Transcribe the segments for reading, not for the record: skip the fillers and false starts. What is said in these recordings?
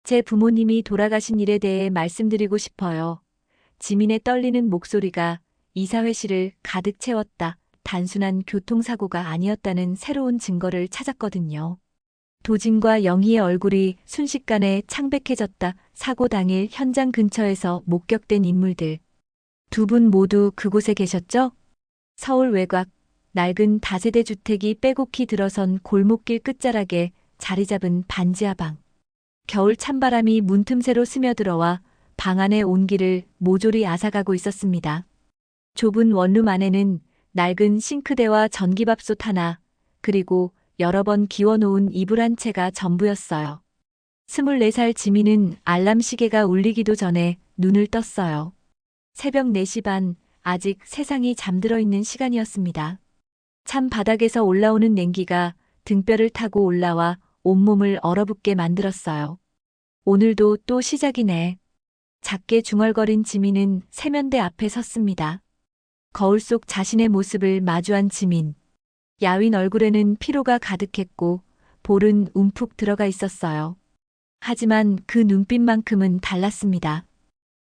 제 부모님이 돌아가신 일에 대해 말씀드리고 싶어요. 지민의 떨리는 목소리가 이사회실을 가득 채웠다. 단순한 교통사고가 아니었다는 새로운 증거를 찾았거든요. 도진과 영희의 얼굴이 순식간에 창백해졌다. 사고 당일 현장 근처에서 목격된 인물들. 두 분 모두 그곳에 계셨죠? 서울 외곽, 낡은 다세대 주택이 빼곡히 들어선 골목길 끝자락에 자리 잡은 반지하 방. 겨울 찬바람이 문틈새로 스며들어와 방 안의 온기를 모조리 앗아가고 있었습니다. 좁은 원룸 안에는 낡은 싱크대와 전기밥솥 하나, 그리고 여러 번 기워놓은 이불 한 채가 전부였어요. 24살 지민은 알람 시계가 울리기도 전에 눈을 떴어요. 새벽 4시 반, 아직 세상이 잠들어 있는 시간이었습니다. 찬 바닥에서 올라오는 냉기가 등뼈를 타고 올라와 온몸을 얼어붙게 만들었어요. 오늘도 또 시작이네. 작게 중얼거린 지민은 세면대 앞에 섰습니다. 거울 속 자신의 모습을 마주한 지민. 야윈 얼굴에는 피로가 가득했고 볼은 움푹 들어가 있었어요. 하지만 그 눈빛만큼은 달랐습니다.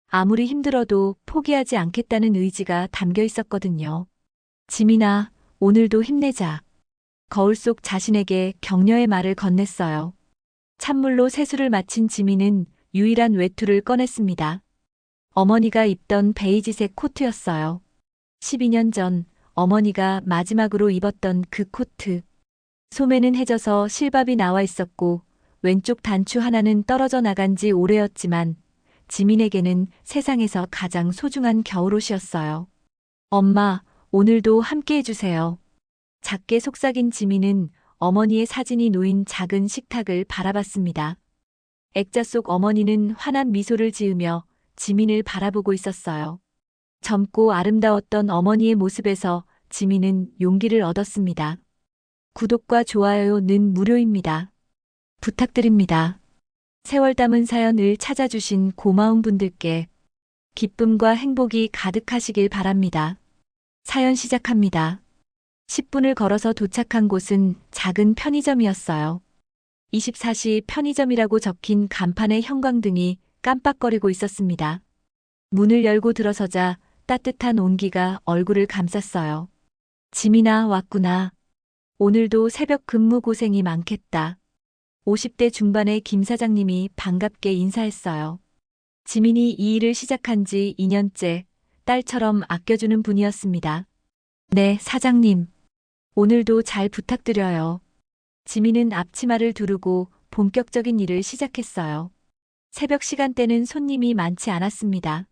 아무리 힘들어도 포기하지 않겠다는 의지가 담겨 있었거든요. 지민아, 오늘도 힘내자. 거울 속 자신에게 격려의 말을 건넸어요. 찬물로 세수를 마친 지민은 유일한 외투를 꺼냈습니다. 어머니가 입던 베이지색 코트였어요. 12년 전 어머니가 마지막으로 입었던 그 코트. 소매는 해져서 실밥이 나와 있었고 왼쪽 단추 하나는 떨어져 나간 지 오래였지만 지민에게는 세상에서 가장 소중한 겨울옷이었어요. 엄마, 오늘도 함께 해주세요. 작게 속삭인 지민은 어머니의 사진이 놓인 작은 식탁을 바라봤습니다. 액자 속 어머니는 환한 미소를 지으며 지민을 바라보고 있었어요. 젊고 아름다웠던 어머니의 모습에서 지민은 용기를 얻었습니다. 구독과 좋아요는 무료입니다. 부탁드립니다. 세월 담은 사연을 찾아주신 고마운 분들께 기쁨과 행복이 가득하시길 바랍니다. 사연 시작합니다. 10분을 걸어서 도착한 곳은 작은 편의점이었어요. 24시 편의점이라고 적힌 간판의 형광등이 깜빡거리고 있었습니다. 문을 열고 들어서자 따뜻한 온기가 얼굴을 감쌌어요. 지민아, 왔구나. 오늘도 새벽 근무 고생이 많겠다. 50대 중반의 김 사장님이 반갑게 인사했어요. 지민이 이 일을 시작한 지 2년째 딸처럼 아껴주는 분이었습니다. 네, 사장님. 오늘도 잘 부탁드려요. 지민은 앞치마를 두르고 본격적인 일을 시작했어요. 새벽 시간대는 손님이 많지 않았습니다.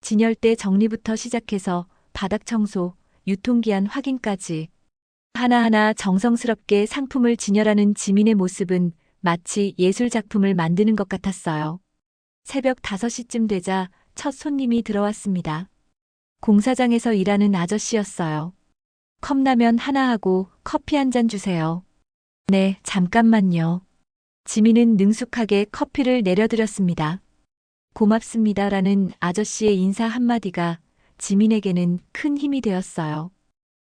진열대 정리부터 시작해서 바닥 청소, 유통기한 확인까지 하나하나 정성스럽게 상품을 진열하는 지민의 모습은 마치 예술작품을 만드는 것 같았어요. 새벽 5시쯤 되자 첫 손님이 들어왔습니다. 공사장에서 일하는 아저씨였어요. 컵라면 하나 하고 커피 한 잔 주세요. 네, 잠깐만요. 지민은 능숙하게 커피를 내려드렸습니다. 고맙습니다라는 아저씨의 인사 한마디가 지민에게는 큰 힘이 되었어요.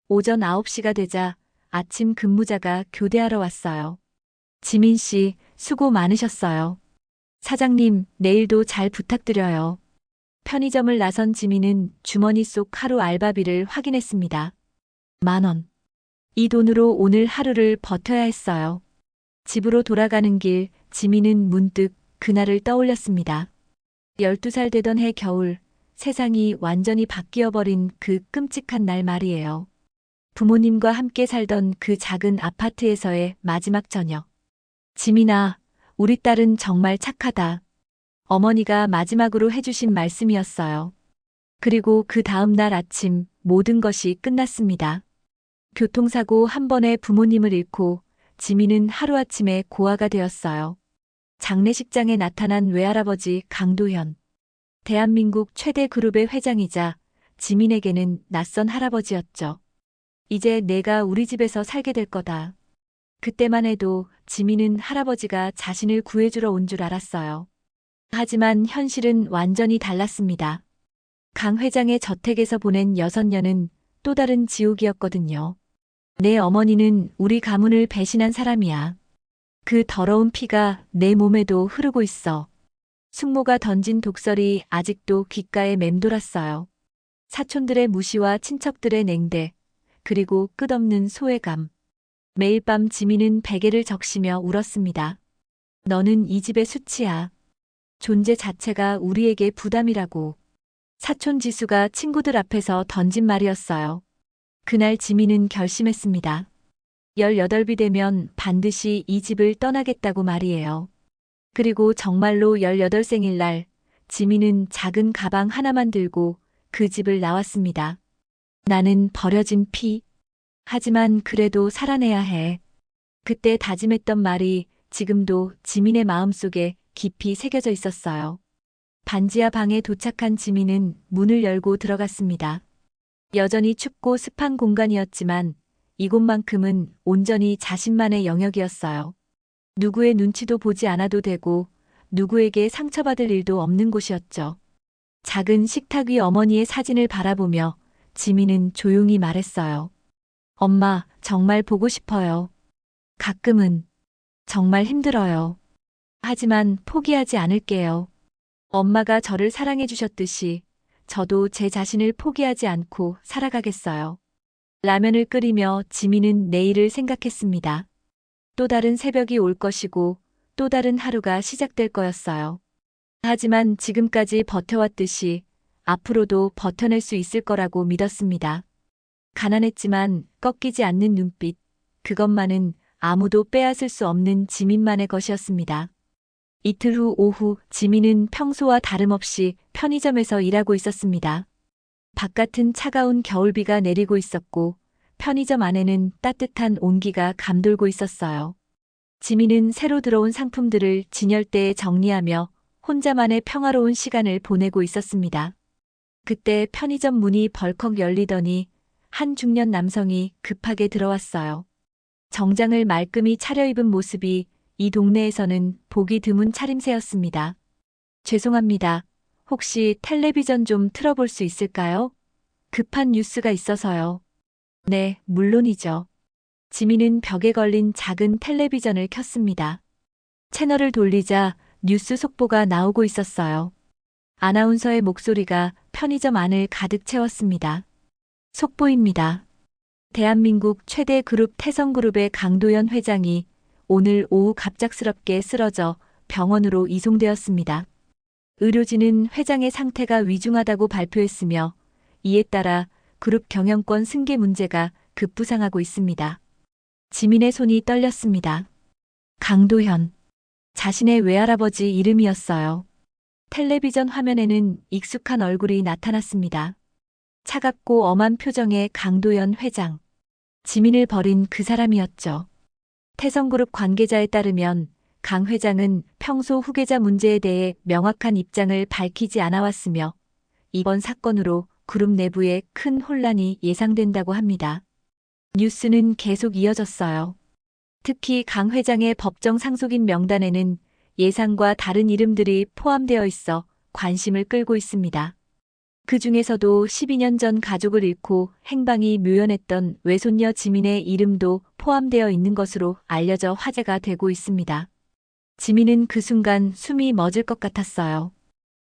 오전 9시가 되자 아침 근무자가 교대하러 왔어요. 지민 씨, 수고 많으셨어요. 사장님, 내일도 잘 부탁드려요. 편의점을 나선 지민은 주머니 속 하루 알바비를 확인했습니다. 10,000원. 이 돈으로 오늘 하루를 버텨야 했어요. 집으로 돌아가는 길, 지민은 문득 그날을 떠올렸습니다. 12살 되던 해 겨울, 세상이 완전히 바뀌어버린 그 끔찍한 날 말이에요. 부모님과 함께 살던 그 작은 아파트에서의 마지막 저녁. 지민아, 우리 딸은 정말 착하다. 어머니가 마지막으로 해주신 말씀이었어요. 그리고 그 다음 날 아침 모든 것이 끝났습니다. 교통사고 한 번에 부모님을 잃고 지민은 하루아침에 고아가 되었어요. 장례식장에 나타난 외할아버지 강도현. 대한민국 최대 그룹의 회장이자 지민에게는 낯선 할아버지였죠. 이제 내가 우리 집에서 살게 될 거다. 그때만 해도 지민은 할아버지가 자신을 구해주러 온 줄 알았어요. 하지만 현실은 완전히 달랐습니다. 강 회장의 저택에서 보낸 6년은 또 다른 지옥이었거든요. 내 어머니는 우리 가문을 배신한 사람이야. 그 더러운 피가 내 몸에도 흐르고 있어. 숙모가 던진 독설이 아직도 귓가에 맴돌았어요. 사촌들의 무시와 친척들의 냉대, 그리고 끝없는 소외감. 매일 밤 지민은 베개를 적시며 울었습니다. 너는 이 집의 수치야. 존재 자체가 우리에게 부담이라고. 사촌 지수가 친구들 앞에서 던진 말이었어요. 그날 지민은 결심했습니다. 18이 되면 반드시 이 집을 떠나겠다고 말이에요. 그리고 정말로 18생일날 지민은 작은 가방 하나만 들고 그 집을 나왔습니다. 나는 버려진 피. 하지만 그래도 살아내야 해. 그때 다짐했던 말이 지금도 지민의 마음속에 깊이 새겨져 있었어요. 반지하 방에 도착한 지민은 문을 열고 들어갔습니다. 여전히 춥고 습한 공간이었지만 이곳만큼은 온전히 자신만의 영역이었어요. 누구의 눈치도 보지 않아도 되고 누구에게 상처받을 일도 없는 곳이었죠. 작은 식탁 위 어머니의 사진을 바라보며 지민은 조용히 말했어요. 엄마, 정말 보고 싶어요. 가끔은 정말 힘들어요. 하지만 포기하지 않을게요. 엄마가 저를 사랑해 주셨듯이 저도 제 자신을 포기하지 않고 살아가겠어요. 라면을 끓이며 지민은 내일을 생각했습니다. 또 다른 새벽이 올 것이고 또 다른 하루가 시작될 거였어요. 하지만 지금까지 버텨왔듯이 앞으로도 버텨낼 수 있을 거라고 믿었습니다. 가난했지만 꺾이지 않는 눈빛, 그것만은 아무도 빼앗을 수 없는 지민만의 것이었습니다. 이틀 후 오후 지민은 평소와 다름없이 편의점에서 일하고 있었습니다. 바깥은 차가운 겨울비가 내리고 있었고 편의점 안에는 따뜻한 온기가 감돌고 있었어요. 지민은 새로 들어온 상품들을 진열대에 정리하며 혼자만의 평화로운 시간을 보내고 있었습니다. 그때 편의점 문이 벌컥 열리더니 한 중년 남성이 급하게 들어왔어요. 정장을 말끔히 차려입은 모습이 이 동네에서는 보기 드문 차림새였습니다. 죄송합니다. 혹시 텔레비전 좀 틀어볼 수 있을까요? 급한 뉴스가 있어서요. 네, 물론이죠. 지민은 벽에 걸린 작은 텔레비전을 켰습니다. 채널을 돌리자 뉴스 속보가 나오고 있었어요. 아나운서의 목소리가 편의점 안을 가득 채웠습니다. 속보입니다. 대한민국 최대 그룹 태성그룹의 강도연 회장이 오늘 오후 갑작스럽게 쓰러져 병원으로 이송되었습니다. 의료진은 회장의 상태가 위중하다고 발표했으며 이에 따라 그룹 경영권 승계 문제가 급부상하고 있습니다. 지민의 손이 떨렸습니다. 강도현. 자신의 외할아버지 이름이었어요. 텔레비전 화면에는 익숙한 얼굴이 나타났습니다. 차갑고 엄한 표정의 강도연 회장. 지민을 버린 그 사람이었죠. 태성그룹 관계자에 따르면 강 회장은 평소 후계자 문제에 대해 명확한 입장을 밝히지 않아왔으며 이번 사건으로 그룹 내부에 큰 혼란이 예상된다고 합니다. 뉴스는 계속 이어졌어요. 특히 강 회장의 법정 상속인 명단에는 예상과 다른 이름들이 포함되어 있어 관심을 끌고 있습니다. 그 중에서도 12년 전 가족을 잃고 행방이 묘연했던 외손녀 지민의 이름도 포함되어 있는 것으로 알려져 화제가 되고 있습니다. 지민은 그 순간 숨이 멎을 것 같았어요.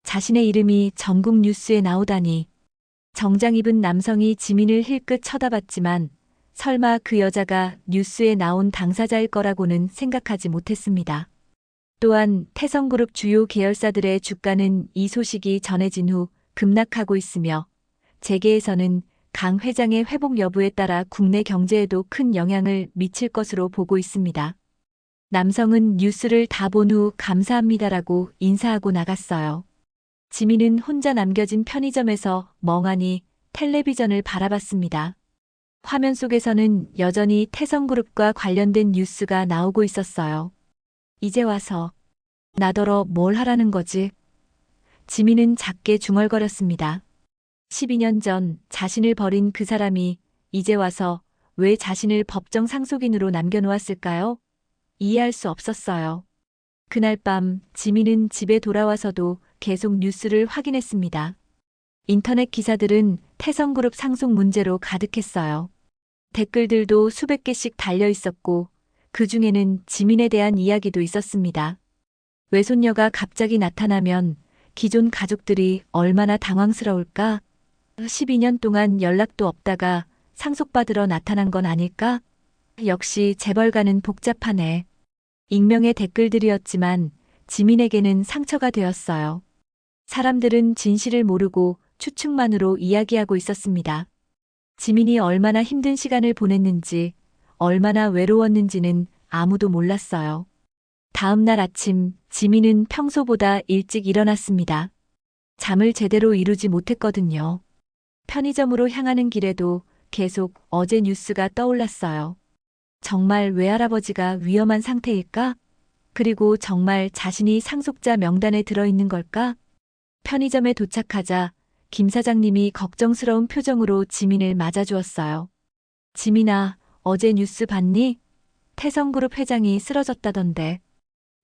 자신의 이름이 전국 뉴스에 나오다니. 정장 입은 남성이 지민을 힐끗 쳐다봤지만 설마 그 여자가 뉴스에 나온 당사자일 거라고는 생각하지 못했습니다. 또한 태성그룹 주요 계열사들의 주가는 이 소식이 전해진 후 급락하고 있으며 재계에서는 강 회장의 회복 여부에 따라 국내 경제에도 큰 영향을 미칠 것으로 보고 있습니다. 남성은 뉴스를 다 본 후 감사합니다라고 인사하고 나갔어요. 지민은 혼자 남겨진 편의점에서 멍하니 텔레비전을 바라봤습니다. 화면 속에서는 여전히 태성그룹과 관련된 뉴스가 나오고 있었어요. 이제 와서 나더러 뭘 하라는 거지? 지민은 작게 중얼거렸습니다. 12년 전 자신을 버린 그 사람이 이제 와서 왜 자신을 법정 상속인으로 남겨놓았을까요? 이해할 수 없었어요. 그날 밤 지민은 집에 돌아와서도 계속 뉴스를 확인했습니다. 인터넷 기사들은 태성그룹 상속 문제로 가득했어요. 댓글들도 수백 개씩 달려 있었고 그 중에는 지민에 대한 이야기도 있었습니다. 외손녀가 갑자기 나타나면 기존 가족들이 얼마나 당황스러울까? 12년 동안 연락도 없다가 상속받으러 나타난 건 아닐까? 역시 재벌가는 복잡하네. 익명의 댓글들이었지만 지민에게는 상처가 되었어요. 사람들은 진실을 모르고 추측만으로 이야기하고 있었습니다. 지민이 얼마나 힘든 시간을 보냈는지, 얼마나 외로웠는지는 아무도 몰랐어요. 다음 날 아침, 지민은 평소보다 일찍 일어났습니다. 잠을 제대로 이루지 못했거든요. 편의점으로 향하는 길에도 계속 어제 뉴스가 떠올랐어요. 정말 외할아버지가 위험한 상태일까? 그리고 정말 자신이 상속자 명단에 들어있는 걸까? 편의점에 도착하자 김 사장님이 걱정스러운 표정으로 지민을 맞아주었어요. 지민아, 어제 뉴스 봤니? 태성그룹 회장이 쓰러졌다던데.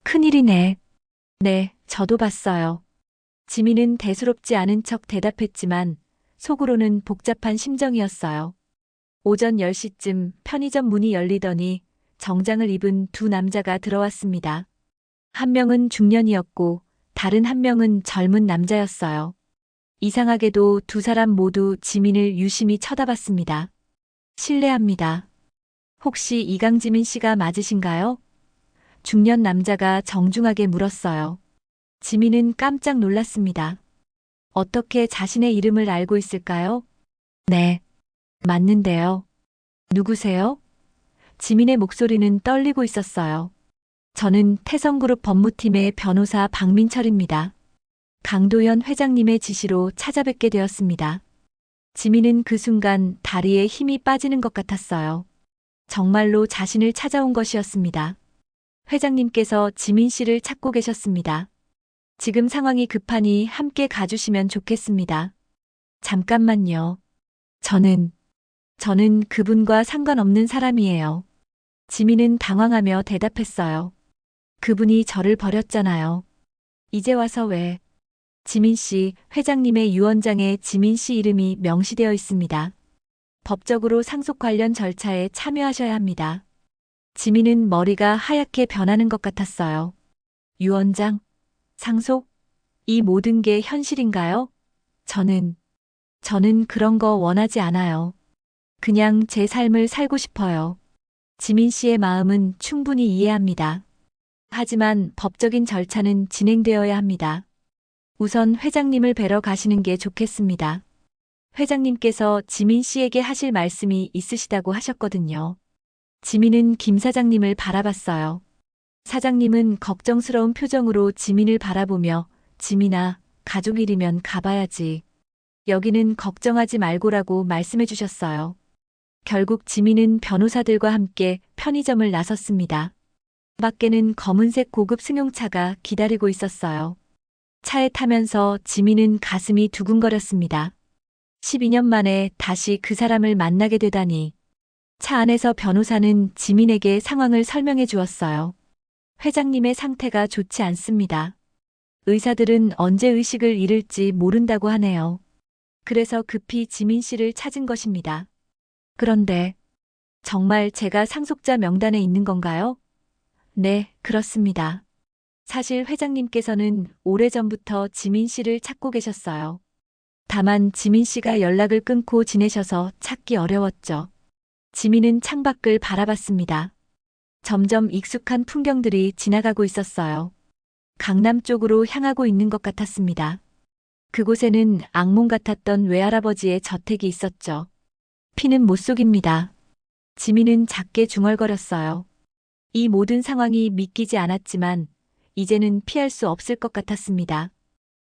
큰일이네. 네, 저도 봤어요. 지민은 대수롭지 않은 척 대답했지만 속으로는 복잡한 심정이었어요. 오전 10시쯤 편의점 문이 열리더니 정장을 입은 두 남자가 들어왔습니다. 한 명은 중년이었고 다른 한 명은 젊은 남자였어요. 이상하게도 두 사람 모두 지민을 유심히 쳐다봤습니다. 실례합니다. 혹시 이강지민 씨가 맞으신가요? 중년 남자가 정중하게 물었어요. 지민은 깜짝 놀랐습니다. 어떻게 자신의 이름을 알고 있을까요? 네, 맞는데요. 누구세요? 지민의 목소리는 떨리고 있었어요. 저는 태성그룹 법무팀의 변호사 박민철입니다. 강도현 회장님의 지시로 찾아뵙게 되었습니다. 지민은 그 순간 다리에 힘이 빠지는 것 같았어요. 정말로 자신을 찾아온 것이었습니다. 회장님께서 지민 씨를 찾고 계셨습니다. 지금 상황이 급하니 함께 가주시면 좋겠습니다. 잠깐만요. 저는 그분과 상관없는 사람이에요. 지민은 당황하며 대답했어요. 그분이 저를 버렸잖아요. 이제 와서 왜? 지민 씨, 회장님의 유언장에 지민 씨 이름이 명시되어 있습니다. 법적으로 상속 관련 절차에 참여하셔야 합니다. 지민은 머리가 하얗게 변하는 것 같았어요. 유언장? 상속? 이 모든 게 현실인가요? 저는 그런 거 원하지 않아요. 그냥 제 삶을 살고 싶어요. 지민 씨의 마음은 충분히 이해합니다. 하지만 법적인 절차는 진행되어야 합니다. 우선 회장님을 뵈러 가시는 게 좋겠습니다. 회장님께서 지민 씨에게 하실 말씀이 있으시다고 하셨거든요. 지민은 김 사장님을 바라봤어요. 사장님은 걱정스러운 표정으로 지민을 바라보며 지민아, 가족 일이면 가봐야지. 여기는 걱정하지 말고라고 말씀해 주셨어요. 결국 지민은 변호사들과 함께 편의점을 나섰습니다. 밖에는 검은색 고급 승용차가 기다리고 있었어요. 차에 타면서 지민은 가슴이 두근거렸습니다. 12년 만에 다시 그 사람을 만나게 되다니. 차 안에서 변호사는 지민에게 상황을 설명해 주었어요. 회장님의 상태가 좋지 않습니다. 의사들은 언제 의식을 잃을지 모른다고 하네요. 그래서 급히 지민 씨를 찾은 것입니다. 그런데 정말 제가 상속자 명단에 있는 건가요? 네, 그렇습니다. 사실 회장님께서는 오래전부터 지민 씨를 찾고 계셨어요. 다만 지민 씨가 연락을 끊고 지내셔서 찾기 어려웠죠. 지민은 창밖을 바라봤습니다. 점점 익숙한 풍경들이 지나가고 있었어요. 강남 쪽으로 향하고 있는 것 같았습니다. 그곳에는 악몽 같았던 외할아버지의 저택이 있었죠. 피는 못 속입니다. 지민은 작게 중얼거렸어요. 이 모든 상황이 믿기지 않았지만 이제는 피할 수 없을 것 같았습니다.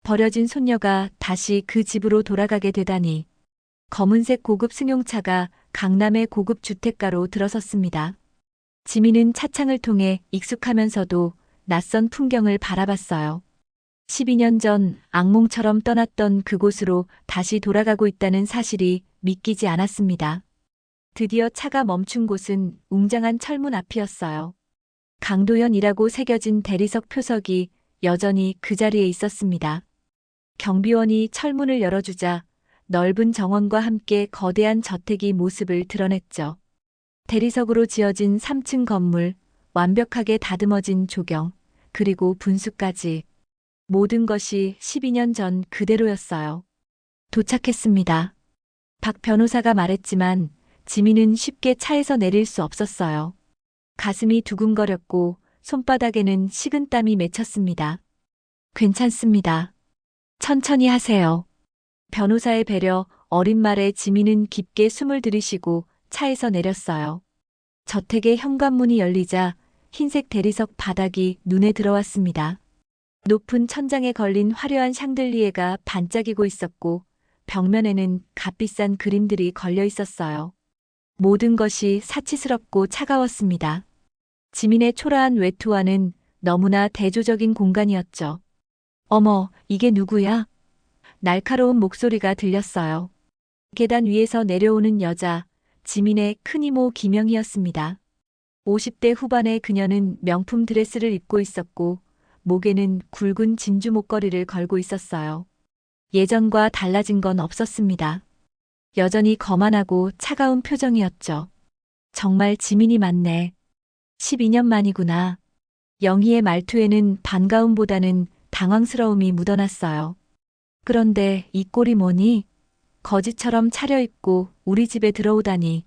버려진 손녀가 다시 그 집으로 돌아가게 되다니. 검은색 고급 승용차가 강남의 고급 주택가로 들어섰습니다. 지민은 차창을 통해 익숙하면서도 낯선 풍경을 바라봤어요. 12년 전 악몽처럼 떠났던 그곳으로 다시 돌아가고 있다는 사실이 믿기지 않았습니다. 드디어 차가 멈춘 곳은 웅장한 철문 앞이었어요. 강도현이라고 새겨진 대리석 표석이 여전히 그 자리에 있었습니다. 경비원이 철문을 열어주자 넓은 정원과 함께 거대한 저택이 모습을 드러냈죠. 대리석으로 지어진 3층 건물, 완벽하게 다듬어진 조경, 그리고 분수까지. 모든 것이 12년 전 그대로였어요. 도착했습니다. 박 변호사가 말했지만 지민은 쉽게 차에서 내릴 수 없었어요. 가슴이 두근거렸고 손바닥에는 식은땀이 맺혔습니다. 괜찮습니다. 천천히 하세요. 변호사의 배려, 어린 말에 지민은 깊게 숨을 들이쉬고 차에서 내렸어요. 저택의 현관문이 열리자 흰색 대리석 바닥이 눈에 들어왔습니다. 높은 천장에 걸린 화려한 샹들리에가 반짝이고 있었고 벽면에는 값비싼 그림들이 걸려 있었어요. 모든 것이 사치스럽고 차가웠습니다. 지민의 초라한 외투와는 너무나 대조적인 공간이었죠. 어머, 이게 누구야? 날카로운 목소리가 들렸어요. 계단 위에서 내려오는 여자, 지민의 큰이모 김영희였습니다. 50대 후반의 그녀는 명품 드레스를 입고 있었고 목에는 굵은 진주 목걸이를 걸고 있었어요. 예전과 달라진 건 없었습니다. 여전히 거만하고 차가운 표정이었죠. 정말 지민이 맞네. 12년 만이구나. 영희의 말투에는 반가움보다는 당황스러움이 묻어났어요. 그런데 이 꼴이 뭐니? 거지처럼 차려입고 우리 집에 들어오다니.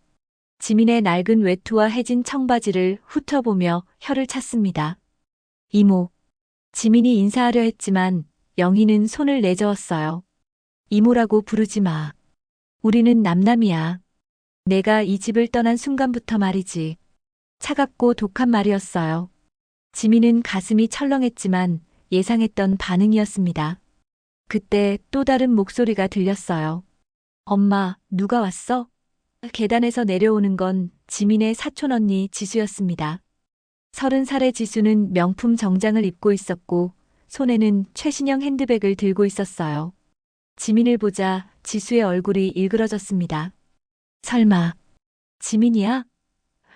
지민의 낡은 외투와 해진 청바지를 훑어보며 혀를 찼습니다. 이모. 지민이 인사하려 했지만 영희는 손을 내저었어요. 이모라고 부르지 마. 우리는 남남이야. 내가 이 집을 떠난 순간부터 말이지. 차갑고 독한 말이었어요. 지민은 가슴이 철렁했지만 예상했던 반응이었습니다. 그때 또 다른 목소리가 들렸어요. 엄마, 누가 왔어? 계단에서 내려오는 건 지민의 사촌언니 지수였습니다. 30살의 지수는 명품 정장을 입고 있었고 손에는 최신형 핸드백을 들고 있었어요. 지민을 보자 지수의 얼굴이 일그러졌습니다. 설마, 지민이야?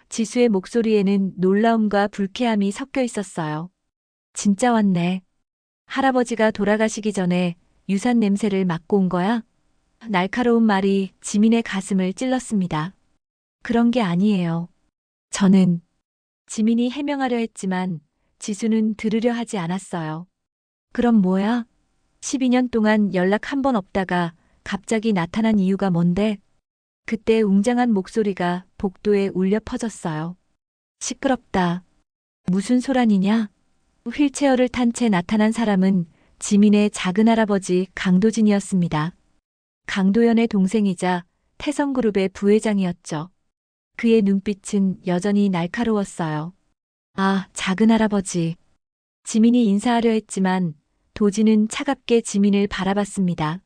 지수의 목소리에는 놀라움과 불쾌함이 섞여 있었어요. 진짜 왔네. 할아버지가 돌아가시기 전에 유산 냄새를 맡고 온 거야? 날카로운 말이 지민의 가슴을 찔렀습니다. 그런 게 아니에요. 저는 지민이 해명하려 했지만 지수는 들으려 하지 않았어요. 그럼 뭐야? 12년 동안 연락 한 번 없다가 갑자기 나타난 이유가 뭔데? 그때 웅장한 목소리가 복도에 울려 퍼졌어요. 시끄럽다. 무슨 소란이냐? 휠체어를 탄 채 나타난 사람은 지민의 작은 할아버지 강도진이었습니다. 강도연의 동생이자 태성그룹의 부회장이었죠. 그의 눈빛은 여전히 날카로웠어요. 아, 작은 할아버지. 지민이 인사하려 했지만 도진은 차갑게 지민을 바라봤습니다.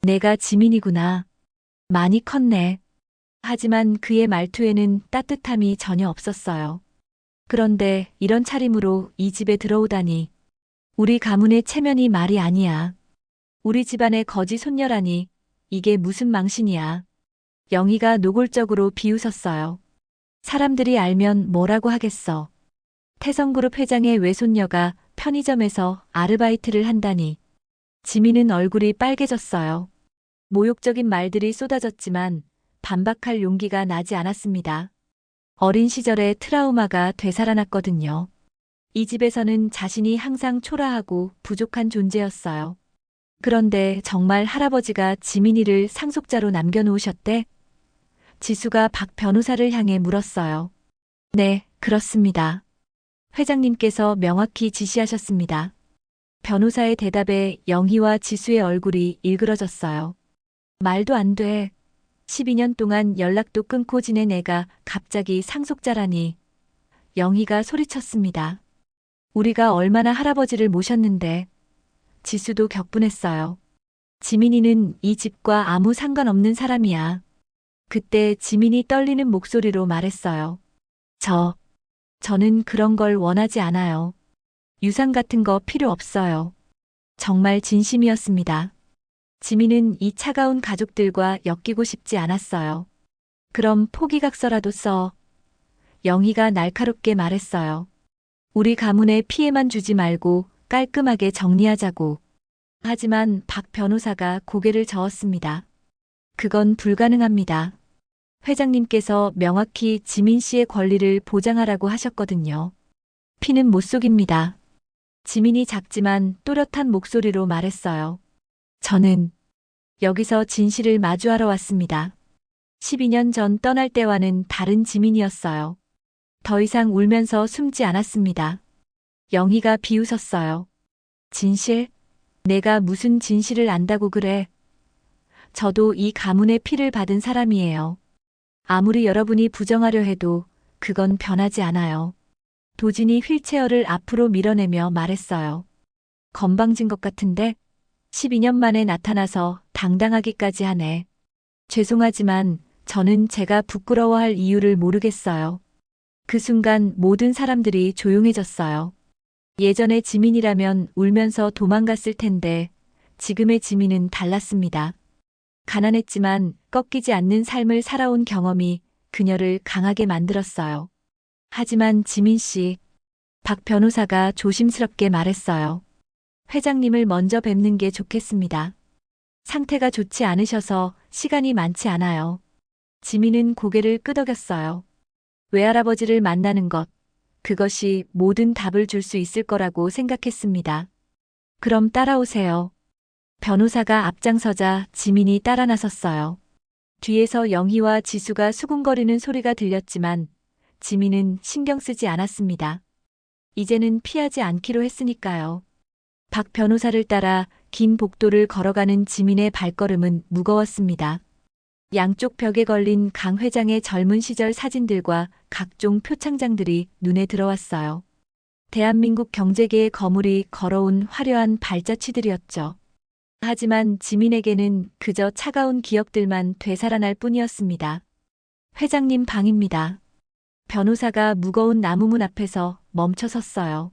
내가 지민이구나. 많이 컸네. 하지만 그의 말투에는 따뜻함이 전혀 없었어요. 그런데 이런 차림으로 이 집에 들어오다니. 우리 가문의 체면이 말이 아니야. 우리 집안의 거지 손녀라니. 이게 무슨 망신이야. 영희가 노골적으로 비웃었어요. 사람들이 알면 뭐라고 하겠어. 태성그룹 회장의 외손녀가 편의점에서 아르바이트를 한다니. 지민은 얼굴이 빨개졌어요. 모욕적인 말들이 쏟아졌지만 반박할 용기가 나지 않았습니다. 어린 시절의 트라우마가 되살아났거든요. 이 집에서는 자신이 항상 초라하고 부족한 존재였어요. 그런데 정말 할아버지가 지민이를 상속자로 남겨놓으셨대? 지수가 박 변호사를 향해 물었어요. 네, 그렇습니다. 회장님께서 명확히 지시하셨습니다. 변호사의 대답에 영희와 지수의 얼굴이 일그러졌어요. 말도 안 돼. 12년 동안 연락도 끊고 지낸 애가 갑자기 상속자라니. 영희가 소리쳤습니다. 우리가 얼마나 할아버지를 모셨는데. 지수도 격분했어요. 지민이는 이 집과 아무 상관없는 사람이야. 그때 지민이 떨리는 목소리로 말했어요. 저는 그런 걸 원하지 않아요. 유산 같은 거 필요 없어요. 정말 진심이었습니다. 지민은 이 차가운 가족들과 엮이고 싶지 않았어요. 그럼 포기각서라도 써. 영희가 날카롭게 말했어요. 우리 가문에 피해만 주지 말고 깔끔하게 정리하자고. 하지만 박 변호사가 고개를 저었습니다. 그건 불가능합니다. 회장님께서 명확히 지민 씨의 권리를 보장하라고 하셨거든요. 피는 못 속입니다. 지민이 작지만 또렷한 목소리로 말했어요. 저는 여기서 진실을 마주하러 왔습니다. 12년 전 떠날 때와는 다른 지민이었어요. 더 이상 울면서 숨지 않았습니다. 영희가 비웃었어요. 진실? 내가 무슨 진실을 안다고 그래? 저도 이 가문의 피를 받은 사람이에요. 아무리 여러분이 부정하려 해도 그건 변하지 않아요. 도진이 휠체어를 앞으로 밀어내며 말했어요. 건방진 것 같은데 12년 만에 나타나서 당당하기까지 하네. 죄송하지만 저는 제가 부끄러워할 이유를 모르겠어요. 그 순간 모든 사람들이 조용해졌어요. 예전의 지민이라면 울면서 도망갔을 텐데 지금의 지민은 달랐습니다. 가난했지만 꺾이지 않는 삶을 살아온 경험이 그녀를 강하게 만들었어요. 하지만 지민 씨, 박 변호사가 조심스럽게 말했어요. 회장님을 먼저 뵙는 게 좋겠습니다. 상태가 좋지 않으셔서 시간이 많지 않아요. 지민은 고개를 끄덕였어요. 외할아버지를 만나는 것, 그것이 모든 답을 줄 수 있을 거라고 생각했습니다. 그럼 따라오세요. 변호사가 앞장서자 지민이 따라 나섰어요. 뒤에서 영희와 지수가 수군거리는 소리가 들렸지만 지민은 신경 쓰지 않았습니다. 이제는 피하지 않기로 했으니까요. 박 변호사를 따라 긴 복도를 걸어가는 지민의 발걸음은 무거웠습니다. 양쪽 벽에 걸린 강 회장의 젊은 시절 사진들과 각종 표창장들이 눈에 들어왔어요. 대한민국 경제계의 거물이 걸어온 화려한 발자취들이었죠. 하지만 지민에게는 그저 차가운 기억들만 되살아날 뿐이었습니다. 회장님 방입니다. 변호사가 무거운 나무문 앞에서 멈춰 섰어요.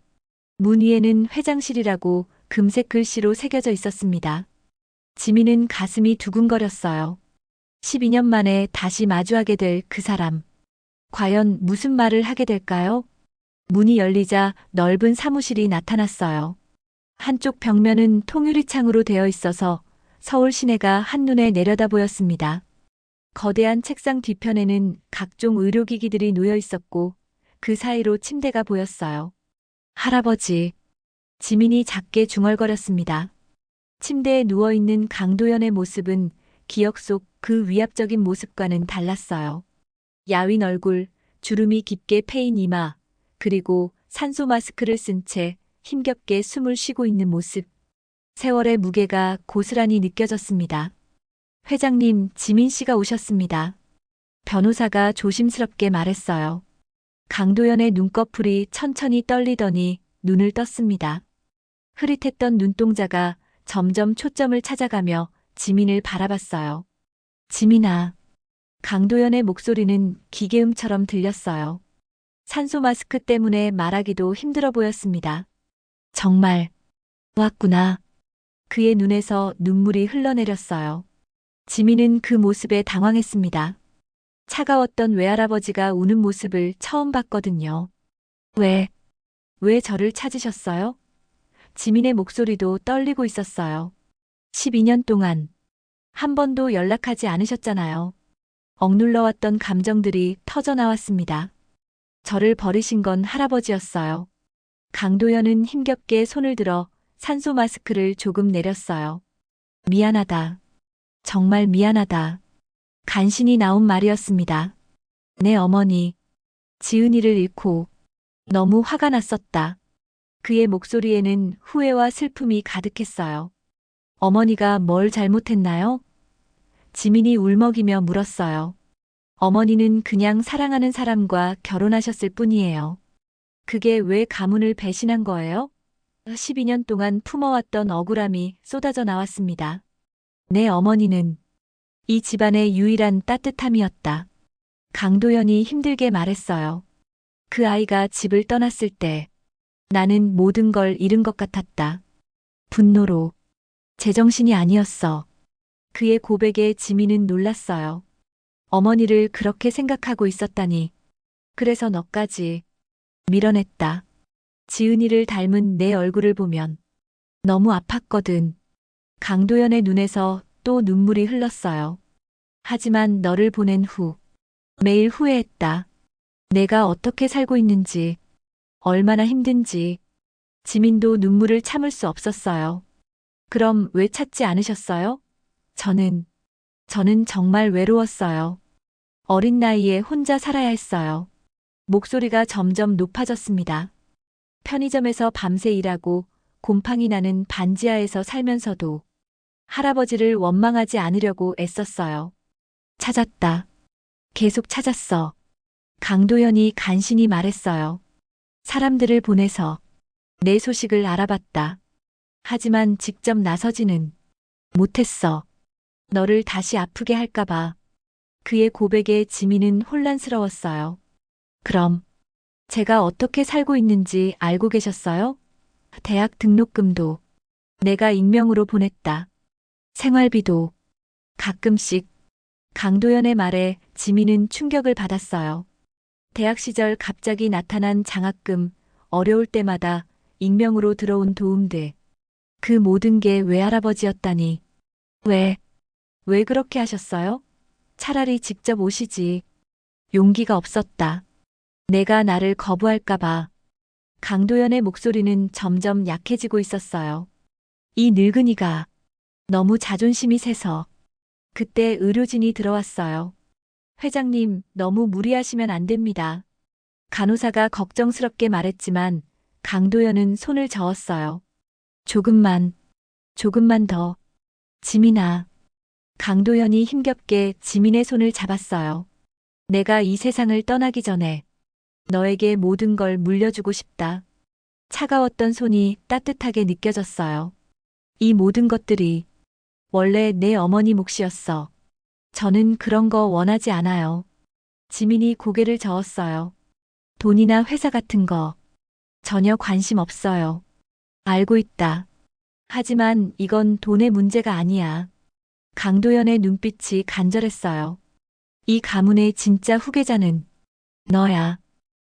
문 위에는 회장실이라고 금색 글씨로 새겨져 있었습니다. 지민은 가슴이 두근거렸어요. 12년 만에 다시 마주하게 될 그 사람. 과연 무슨 말을 하게 될까요? 문이 열리자 넓은 사무실이 나타났어요. 한쪽 벽면은 통유리창으로 되어 있어서 서울 시내가 한눈에 내려다 보였습니다. 거대한 책상 뒤편에는 각종 의료기기들이 놓여 있었고 그 사이로 침대가 보였어요. 할아버지. 지민이 작게 중얼거렸습니다. 침대에 누워있는 강도연의 모습은 기억 속 그 위압적인 모습과는 달랐어요. 야윈 얼굴, 주름이 깊게 패인 이마, 그리고 산소 마스크를 쓴 채 힘겹게 숨을 쉬고 있는 모습. 세월의 무게가 고스란히 느껴졌습니다. 회장님, 지민 씨가 오셨습니다. 변호사가 조심스럽게 말했어요. 강도연의 눈꺼풀이 천천히 떨리더니 눈을 떴습니다. 흐릿했던 눈동자가 점점 초점을 찾아가며 지민을 바라봤어요. 지민아. 강도연의 목소리는 기계음처럼 들렸어요. 산소 마스크 때문에 말하기도 힘들어 보였습니다. 정말 왔구나. 그의 눈에서 눈물이 흘러내렸어요. 지민은 그 모습에 당황했습니다. 차가웠던 외할아버지가 우는 모습을 처음 봤거든요. 왜 저를 찾으셨어요? 지민의 목소리도 떨리고 있었어요. 12년 동안 한 번도 연락하지 않으셨잖아요. 억눌러왔던 감정들이 터져나왔습니다. 저를 버리신 건 할아버지였어요. 강도연은 힘겹게 손을 들어 산소 마스크를 조금 내렸어요. 미안하다. 정말 미안하다. 간신히 나온 말이었습니다. 내 어머니, 지은이를 잃고 너무 화가 났었다. 그의 목소리에는 후회와 슬픔이 가득했어요. 어머니가 뭘 잘못했나요? 지민이 울먹이며 물었어요. 어머니는 그냥 사랑하는 사람과 결혼하셨을 뿐이에요. 그게 왜 가문을 배신한 거예요? 12년 동안 품어왔던 억울함이 쏟아져 나왔습니다. 내 어머니는 이 집안의 유일한 따뜻함이었다. 강도연이 힘들게 말했어요. 그 아이가 집을 떠났을 때 나는 모든 걸 잃은 것 같았다. 분노로. 제정신이 아니었어. 그의 고백에 지민은 놀랐어요. 어머니를 그렇게 생각하고 있었다니. 그래서 너까지 밀어냈다. 지은이를 닮은 내 얼굴을 보면 너무 아팠거든. 강도연의 눈에서 또 눈물이 흘렀어요. 하지만 너를 보낸 후 매일 후회했다. 내가 어떻게 살고 있는지, 얼마나 힘든지. 지민도 눈물을 참을 수 없었어요. 그럼 왜 찾지 않으셨어요? 저는 정말 외로웠어요. 어린 나이에 혼자 살아야 했어요. 목소리가 점점 높아졌습니다. 편의점에서 밤새 일하고 곰팡이 나는 반지하에서 살면서도 할아버지를 원망하지 않으려고 애썼어요. 찾았다. 계속 찾았어. 강도연이 간신히 말했어요. 사람들을 보내서 내 소식을 알아봤다. 하지만 직접 나서지는 못했어. 너를 다시 아프게 할까봐. 그의 고백에 지민은 혼란스러웠어요. 그럼 제가 어떻게 살고 있는지 알고 계셨어요? 대학 등록금도 내가 익명으로 보냈다. 생활비도 가끔씩. 강도연의 말에 지민은 충격을 받았어요. 대학 시절 갑자기 나타난 장학금, 어려울 때마다 익명으로 들어온 도움들. 그 모든 게 외할아버지였다니. 왜 그렇게 하셨어요? 차라리 직접 오시지. 용기가 없었다. 내가 나를 거부할까봐. 강도연의 목소리는 점점 약해지고 있었어요. 이 늙은이가 너무 자존심이 세서. 그때 의료진이 들어왔어요. 회장님, 너무 무리하시면 안 됩니다. 간호사가 걱정스럽게 말했지만 강도연은 손을 저었어요. 조금만 더. 지민아. 강도연이 힘겹게 지민의 손을 잡았어요. 내가 이 세상을 떠나기 전에 너에게 모든 걸 물려주고 싶다. 차가웠던 손이 따뜻하게 느껴졌어요. 이 모든 것들이 원래 내 어머니 몫이었어. 저는 그런 거 원하지 않아요. 지민이 고개를 저었어요. 돈이나 회사 같은 거 전혀 관심 없어요. 알고 있다. 하지만 이건 돈의 문제가 아니야. 강도연의 눈빛이 간절했어요. 이 가문의 진짜 후계자는 너야.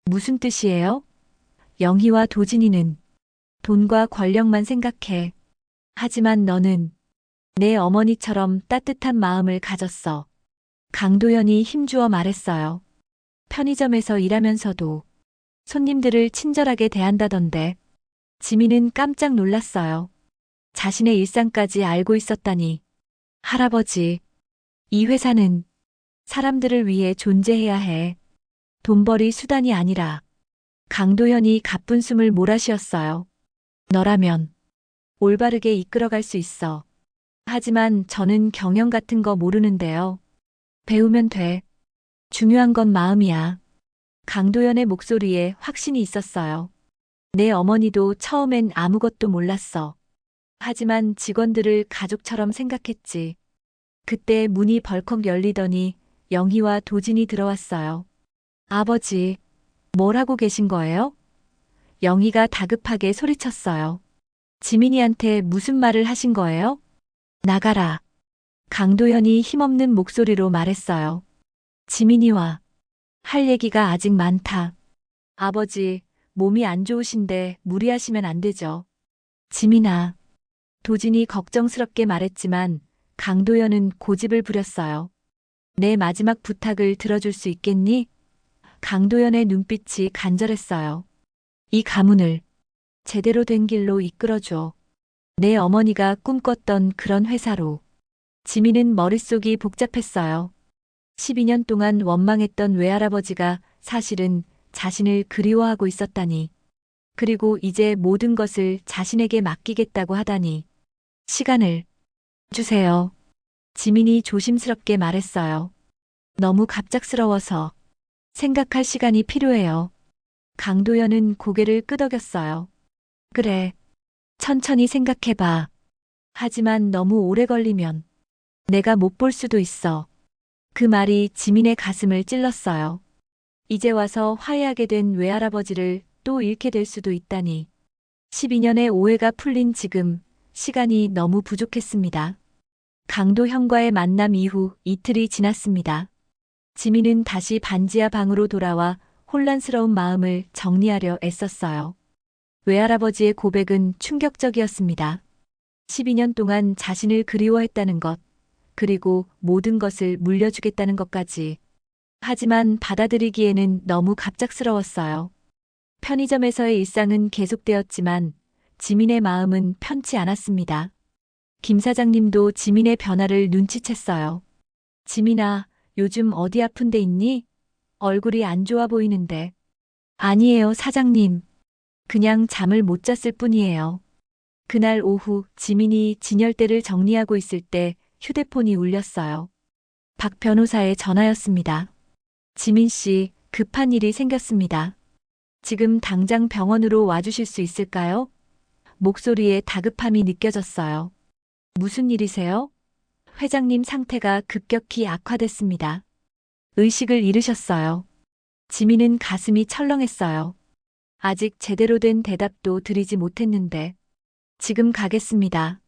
무슨 뜻이에요? 영희와 도진이는 돈과 권력만 생각해. 하지만 너는 내 어머니처럼 따뜻한 마음을 가졌어. 강도연이 힘주어 말했어요. 편의점에서 일하면서도 손님들을 친절하게 대한다던데. 지민은 깜짝 놀랐어요. 자신의 일상까지 알고 있었다니. 할아버지, 이 회사는 사람들을 위해 존재해야 해. 돈벌이 수단이 아니라. 강도연이 가쁜 숨을 몰아쉬었어요. 너라면 올바르게 이끌어갈 수 있어. 하지만 저는 경영 같은 거 모르는데요. 배우면 돼. 중요한 건 마음이야. 강도연의 목소리에 확신이 있었어요. 내 어머니도 처음엔 아무것도 몰랐어. 하지만 직원들을 가족처럼 생각했지. 그때 문이 벌컥 열리더니 영희와 도진이 들어왔어요. 아버지, 뭘 하고 계신 거예요? 영희가 다급하게 소리쳤어요. 지민이한테 무슨 말을 하신 거예요? 나가라. 강도연이 힘없는 목소리로 말했어요. 지민이와 할 얘기가 아직 많다. 아버지, 몸이 안 좋으신데 무리하시면 안 되죠. 지민아. 도진이 걱정스럽게 말했지만 강도연은 고집을 부렸어요. 내 마지막 부탁을 들어줄 수 있겠니? 강도연의 눈빛이 간절했어요. 이 가문을 제대로 된 길로 이끌어줘. 내 어머니가 꿈꿨던 그런 회사로. 지민은 머릿속이 복잡했어요. 12년 동안 원망했던 외할아버지가 사실은 자신을 그리워하고 있었다니. 그리고 이제 모든 것을 자신에게 맡기겠다고 하다니. 시간을 주세요. 지민이 조심스럽게 말했어요. 너무 갑작스러워서 생각할 시간이 필요해요. 강도연은 고개를 끄덕였어요. 그래. 천천히 생각해봐. 하지만 너무 오래 걸리면 내가 못 볼 수도 있어. 그 말이 지민의 가슴을 찔렀어요. 이제 와서 화해하게 된 외할아버지를 또 잃게 될 수도 있다니. 12년의 오해가 풀린 지금 시간이 너무 부족했습니다. 강도 형과의 만남 이후 이틀이 지났습니다. 지민은 다시 반지하 방으로 돌아와 혼란스러운 마음을 정리하려 애썼어요. 외할아버지의 고백은 충격적이었습니다. 12년 동안 자신을 그리워했다는 것, 그리고 모든 것을 물려주겠다는 것까지. 하지만 받아들이기에는 너무 갑작스러웠어요. 편의점에서의 일상은 계속되었지만 지민의 마음은 편치 않았습니다. 김 사장님도 지민의 변화를 눈치챘어요. 지민아, 요즘 어디 아픈 데 있니? 얼굴이 안 좋아 보이는데. 아니에요, 사장님. 그냥 잠을 못 잤을 뿐이에요. 그날 오후 지민이 진열대를 정리하고 있을 때 휴대폰이 울렸어요. 박 변호사의 전화였습니다. 지민 씨, 급한 일이 생겼습니다. 지금 당장 병원으로 와주실 수 있을까요? 목소리에 다급함이 느껴졌어요. 무슨 일이세요? 회장님 상태가 급격히 악화됐습니다. 의식을 잃으셨어요. 지민은 가슴이 철렁했어요. 아직 제대로 된 대답도 드리지 못했는데. 지금 가겠습니다.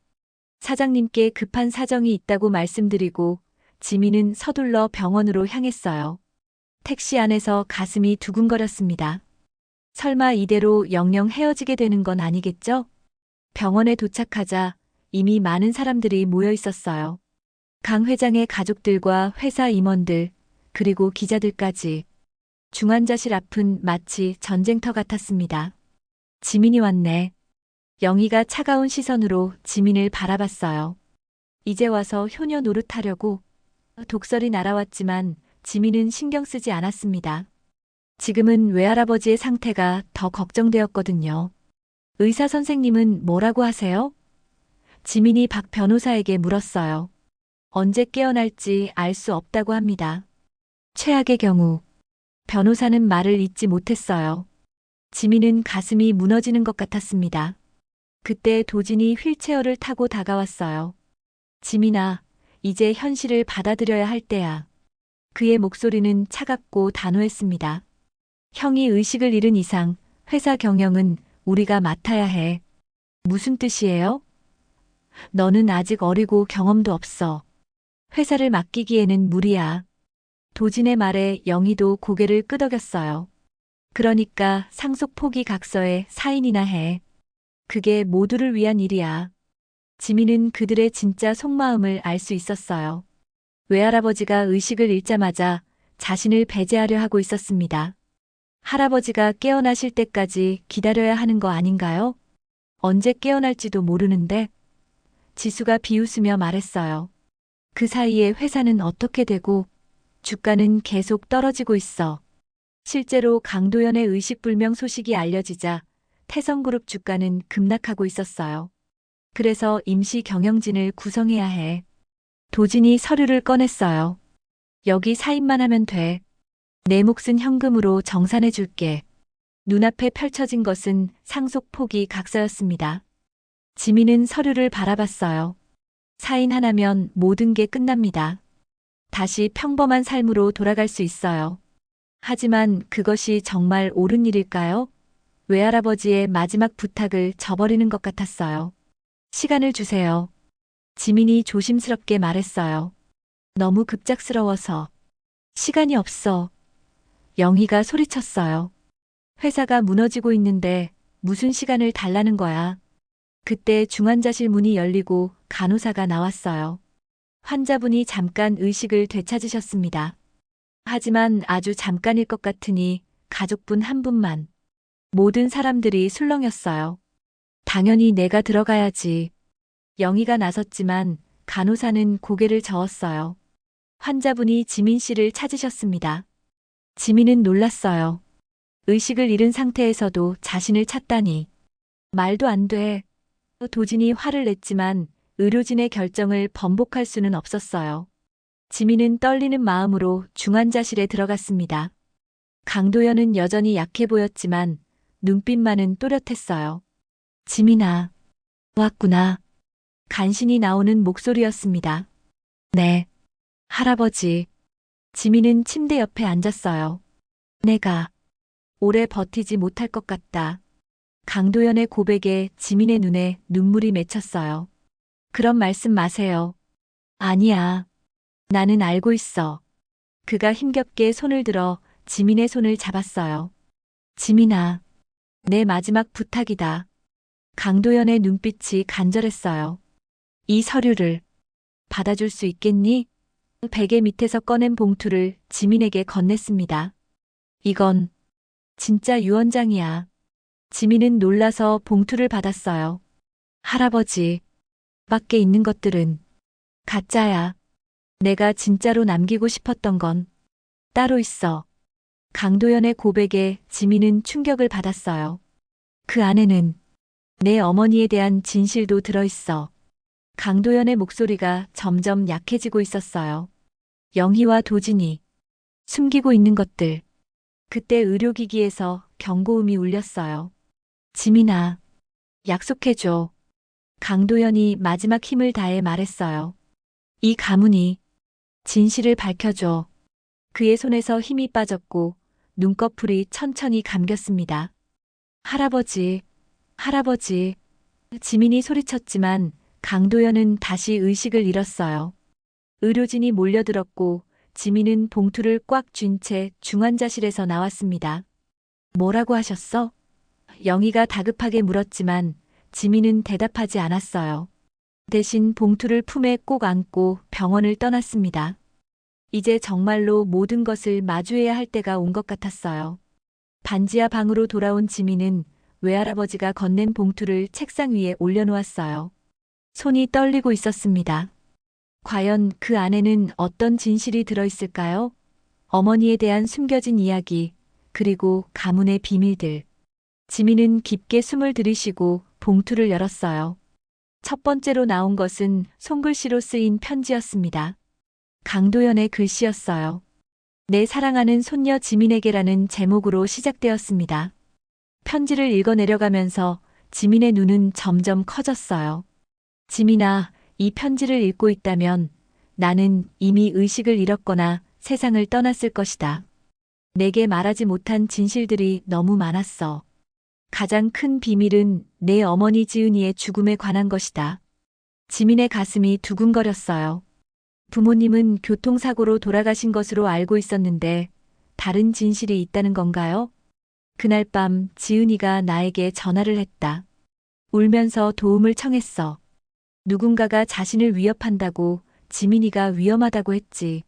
사장님께 급한 사정이 있다고 말씀드리고 지민은 서둘러 병원으로 향했어요. 택시 안에서 가슴이 두근거렸습니다. 설마 이대로 영영 헤어지게 되는 건 아니겠죠? 병원에 도착하자 이미 많은 사람들이 모여 있었어요. 강 회장의 가족들과 회사 임원들, 그리고 기자들까지. 중환자실 앞은 마치 전쟁터 같았습니다. 지민이 왔네. 영희가 차가운 시선으로 지민을 바라봤어요. 이제 와서 효녀 노릇하려고. 독설이 날아왔지만 지민은 신경 쓰지 않았습니다. 지금은 외할아버지의 상태가 더 걱정되었거든요. 의사 선생님은 뭐라고 하세요? 지민이 박 변호사에게 물었어요. 언제 깨어날지 알 수 없다고 합니다. 최악의 경우. 변호사는 말을 잇지 못했어요. 지민은 가슴이 무너지는 것 같았습니다. 그때 도진이 휠체어를 타고 다가왔어요. 지민아, 이제 현실을 받아들여야 할 때야. 그의 목소리는 차갑고 단호했습니다. 형이 의식을 잃은 이상 회사 경영은 우리가 맡아야 해. 무슨 뜻이에요? 너는 아직 어리고 경험도 없어. 회사를 맡기기에는 무리야. 도진의 말에 영희도 고개를 끄덕였어요. 그러니까 상속 포기 각서에 사인이나 해. 그게 모두를 위한 일이야. 지민은 그들의 진짜 속마음을 알 수 있었어요. 외할아버지가 의식을 잃자마자 자신을 배제하려 하고 있었습니다. 할아버지가 깨어나실 때까지 기다려야 하는 거 아닌가요? 언제 깨어날지도 모르는데. 지수가 비웃으며 말했어요. 그 사이에 회사는 어떻게 되고 주가는 계속 떨어지고 있어. 실제로 강도연의 의식불명 소식이 알려지자 태성그룹 주가는 급락하고 있었어요. 그래서 임시 경영진을 구성해야 해. 도진이 서류를 꺼냈어요. 여기 사인만 하면 돼. 내 몫은 현금으로 정산해 줄게. 눈앞에 펼쳐진 것은 상속 포기 각서였습니다. 지민은 서류를 바라봤어요. 사인 하나면 모든 게 끝납니다. 다시 평범한 삶으로 돌아갈 수 있어요. 하지만 그것이 정말 옳은 일일까요? 외할아버지의 마지막 부탁을 저버리는 것 같았어요. 시간을 주세요. 지민이 조심스럽게 말했어요. 너무 급작스러워서. 시간이 없어. 영희가 소리쳤어요. 회사가 무너지고 있는데 무슨 시간을 달라는 거야. 그때 중환자실 문이 열리고 간호사가 나왔어요. 환자분이 잠깐 의식을 되찾으셨습니다. 하지만 아주 잠깐일 것 같으니 가족분 한 분만. 모든 사람들이 술렁였어요. 당연히 내가 들어가야지. 영희가 나섰지만 간호사는 고개를 저었어요. 환자분이 지민 씨를 찾으셨습니다. 지민은 놀랐어요. 의식을 잃은 상태에서도 자신을 찾다니. 말도 안 돼. 도진이 화를 냈지만 의료진의 결정을 번복할 수는 없었어요. 지민은 떨리는 마음으로 중환자실에 들어갔습니다. 강도연은 여전히 약해 보였지만 눈빛만은 또렷했어요. 지민아, 왔구나. 간신히 나오는 목소리였습니다. 네, 할아버지. 지민은 침대 옆에 앉았어요. 내가 오래 버티지 못할 것 같다. 강도연의 고백에 지민의 눈에 눈물이 맺혔어요. 그런 말씀 마세요. 아니야. 나는 알고 있어. 그가 힘겹게 손을 들어 지민의 손을 잡았어요. 지민아, 내 마지막 부탁이다. 강도연의 눈빛이 간절했어요. 이 서류를 받아줄 수 있겠니? 베개 밑에서 꺼낸 봉투를 지민에게 건넸습니다. 이건 진짜 유언장이야. 지민은 놀라서 봉투를 받았어요. 할아버지, 밖에 있는 것들은 가짜야. 내가 진짜로 남기고 싶었던 건 따로 있어. 강도연의 고백에 지민은 충격을 받았어요. 그 안에는 내 어머니에 대한 진실도 들어있어. 강도연의 목소리가 점점 약해지고 있었어요. 영희와 도진이 숨기고 있는 것들. 그때 의료기기에서 경고음이 울렸어요. 지민아, 약속해줘. 강도연이 마지막 힘을 다해 말했어요. 이 가문이 진실을 밝혀줘. 그의 손에서 힘이 빠졌고 눈꺼풀이 천천히 감겼습니다. 할아버지, 할아버지. 지민이 소리쳤지만 강도연은 다시 의식을 잃었어요. 의료진이 몰려들었고 지민은 봉투를 꽉 쥔 채 중환자실에서 나왔습니다. 뭐라고 하셨어? 영희가 다급하게 물었지만 지민은 대답하지 않았어요. 대신 봉투를 품에 꼭 안고 병원을 떠났습니다. 이제 정말로 모든 것을 마주해야 할 때가 온 것 같았어요. 반지하 방으로 돌아온 지민은 외할아버지가 건넨 봉투를 책상 위에 올려놓았어요. 손이 떨리고 있었습니다. 과연 그 안에는 어떤 진실이 들어있을까요? 어머니에 대한 숨겨진 이야기, 그리고 가문의 비밀들. 지민은 깊게 숨을 들이쉬고 봉투를 열었어요. 첫 번째로 나온 것은 손글씨로 쓰인 편지였습니다. 강도연의 글씨였어요. 내 사랑하는 손녀 지민에게라는 제목으로 시작되었습니다. 편지를 읽어 내려가면서 지민의 눈은 점점 커졌어요. 지민아, 이 편지를 읽고 있다면 나는 이미 의식을 잃었거나 세상을 떠났을 것이다. 내게 말하지 못한 진실들이 너무 많았어. 가장 큰 비밀은 내 어머니 지은이의 죽음에 관한 것이다. 지민의 가슴이 두근거렸어요. 부모님은 교통사고로 돌아가신 것으로 알고 있었는데 다른 진실이 있다는 건가요? 그날 밤 지은이가 나에게 전화를 했다. 울면서 도움을 청했어. 누군가가 자신을 위협한다고 지민이가 위험하다고 했지.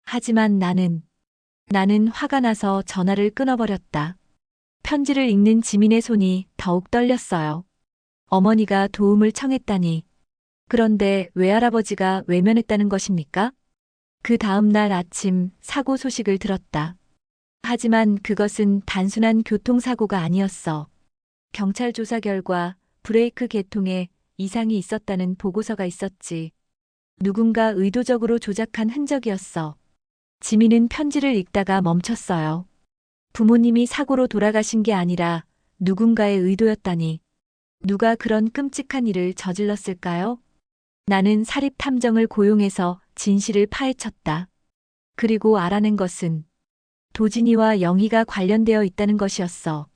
하지만 나는 화가 나서 전화를 끊어버렸다. 편지를 읽는 지민의 손이 더욱 떨렸어요. 어머니가 도움을 청했다니. 그런데 외할아버지가 외면했다는 것입니까? 그 다음 날 아침 사고 소식을 들었다. 하지만 그것은 단순한 교통사고가 아니었어. 경찰 조사 결과 브레이크 계통에 이상이 있었다는 보고서가 있었지. 누군가 의도적으로 조작한 흔적이었어. 지민은 편지를 읽다가 멈췄어요. 부모님이 사고로 돌아가신 게 아니라 누군가의 의도였다니. 누가 그런 끔찍한 일을 저질렀을까요? 나는 사립 탐정을 고용해서 진실을 파헤쳤다. 그리고 알아낸 것은 도진이와 영희가 관련되어 있다는 것이었어.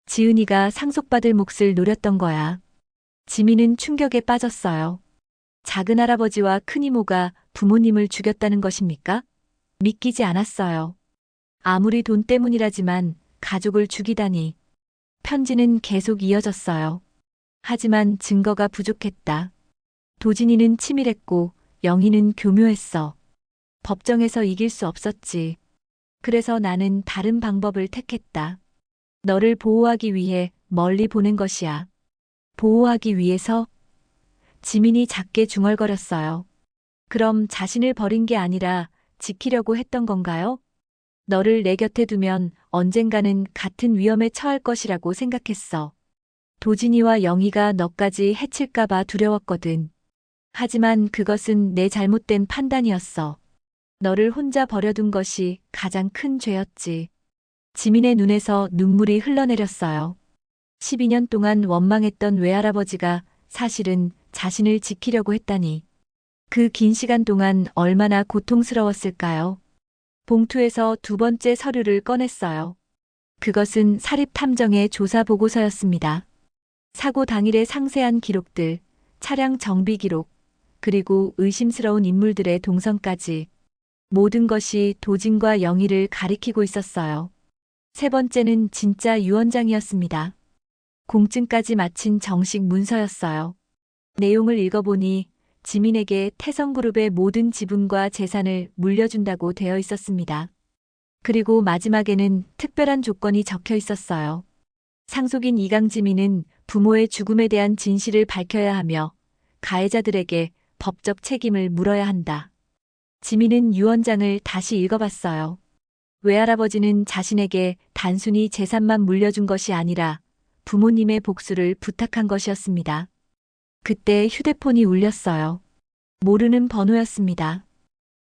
지은이가 상속받을 몫을 노렸던 거야. 지민은 충격에 빠졌어요. 작은 할아버지와 큰 이모가 부모님을 죽였다는 것입니까? 믿기지 않았어요. 아무리 돈 때문이라지만 가족을 죽이다니. 편지는 계속 이어졌어요. 하지만 증거가 부족했다. 도진이는 치밀했고 영희는 교묘했어. 법정에서 이길 수 없었지. 그래서 나는 다른 방법을 택했다. 너를 보호하기 위해 멀리 보낸 것이야. 보호하기 위해서? 지민이 작게 중얼거렸어요. 그럼 자신을 버린 게 아니라 지키려고 했던 건가요? 너를 내 곁에 두면 언젠가는 같은 위험에 처할 것이라고 생각했어. 도진이와 영희가 너까지 해칠까봐 두려웠거든. 하지만 그것은 내 잘못된 판단이었어. 너를 혼자 버려둔 것이 가장 큰 죄였지. 지민의 눈에서 눈물이 흘러내렸어요. 12년 동안 원망했던 외할아버지가 사실은 자신을 지키려고 했다니. 그 긴 시간 동안 얼마나 고통스러웠을까요? 봉투에서 두 번째 서류를 꺼냈어요. 그것은 사립탐정의 조사 보고서였습니다. 사고 당일의 상세한 기록들, 차량 정비 기록, 그리고 의심스러운 인물들의 동선까지. 모든 것이 도진과 영희를 가리키고 있었어요. 세 번째는 진짜 유언장이었습니다. 공증까지 마친 정식 문서였어요. 내용을 읽어보니 지민에게 태성그룹의 모든 지분과 재산을 물려준다고 되어 있었습니다. 그리고 마지막에는 특별한 조건이 적혀 있었어요. 상속인 이강지민은 부모의 죽음에 대한 진실을 밝혀야 하며 가해자들에게 법적 책임을 물어야 한다. 지민은 유언장을 다시 읽어봤어요. 외할아버지는 자신에게 단순히 재산만 물려준 것이 아니라 부모님의 복수를 부탁한 것이었습니다. 그때 휴대폰이 울렸어요. 모르는 번호였습니다.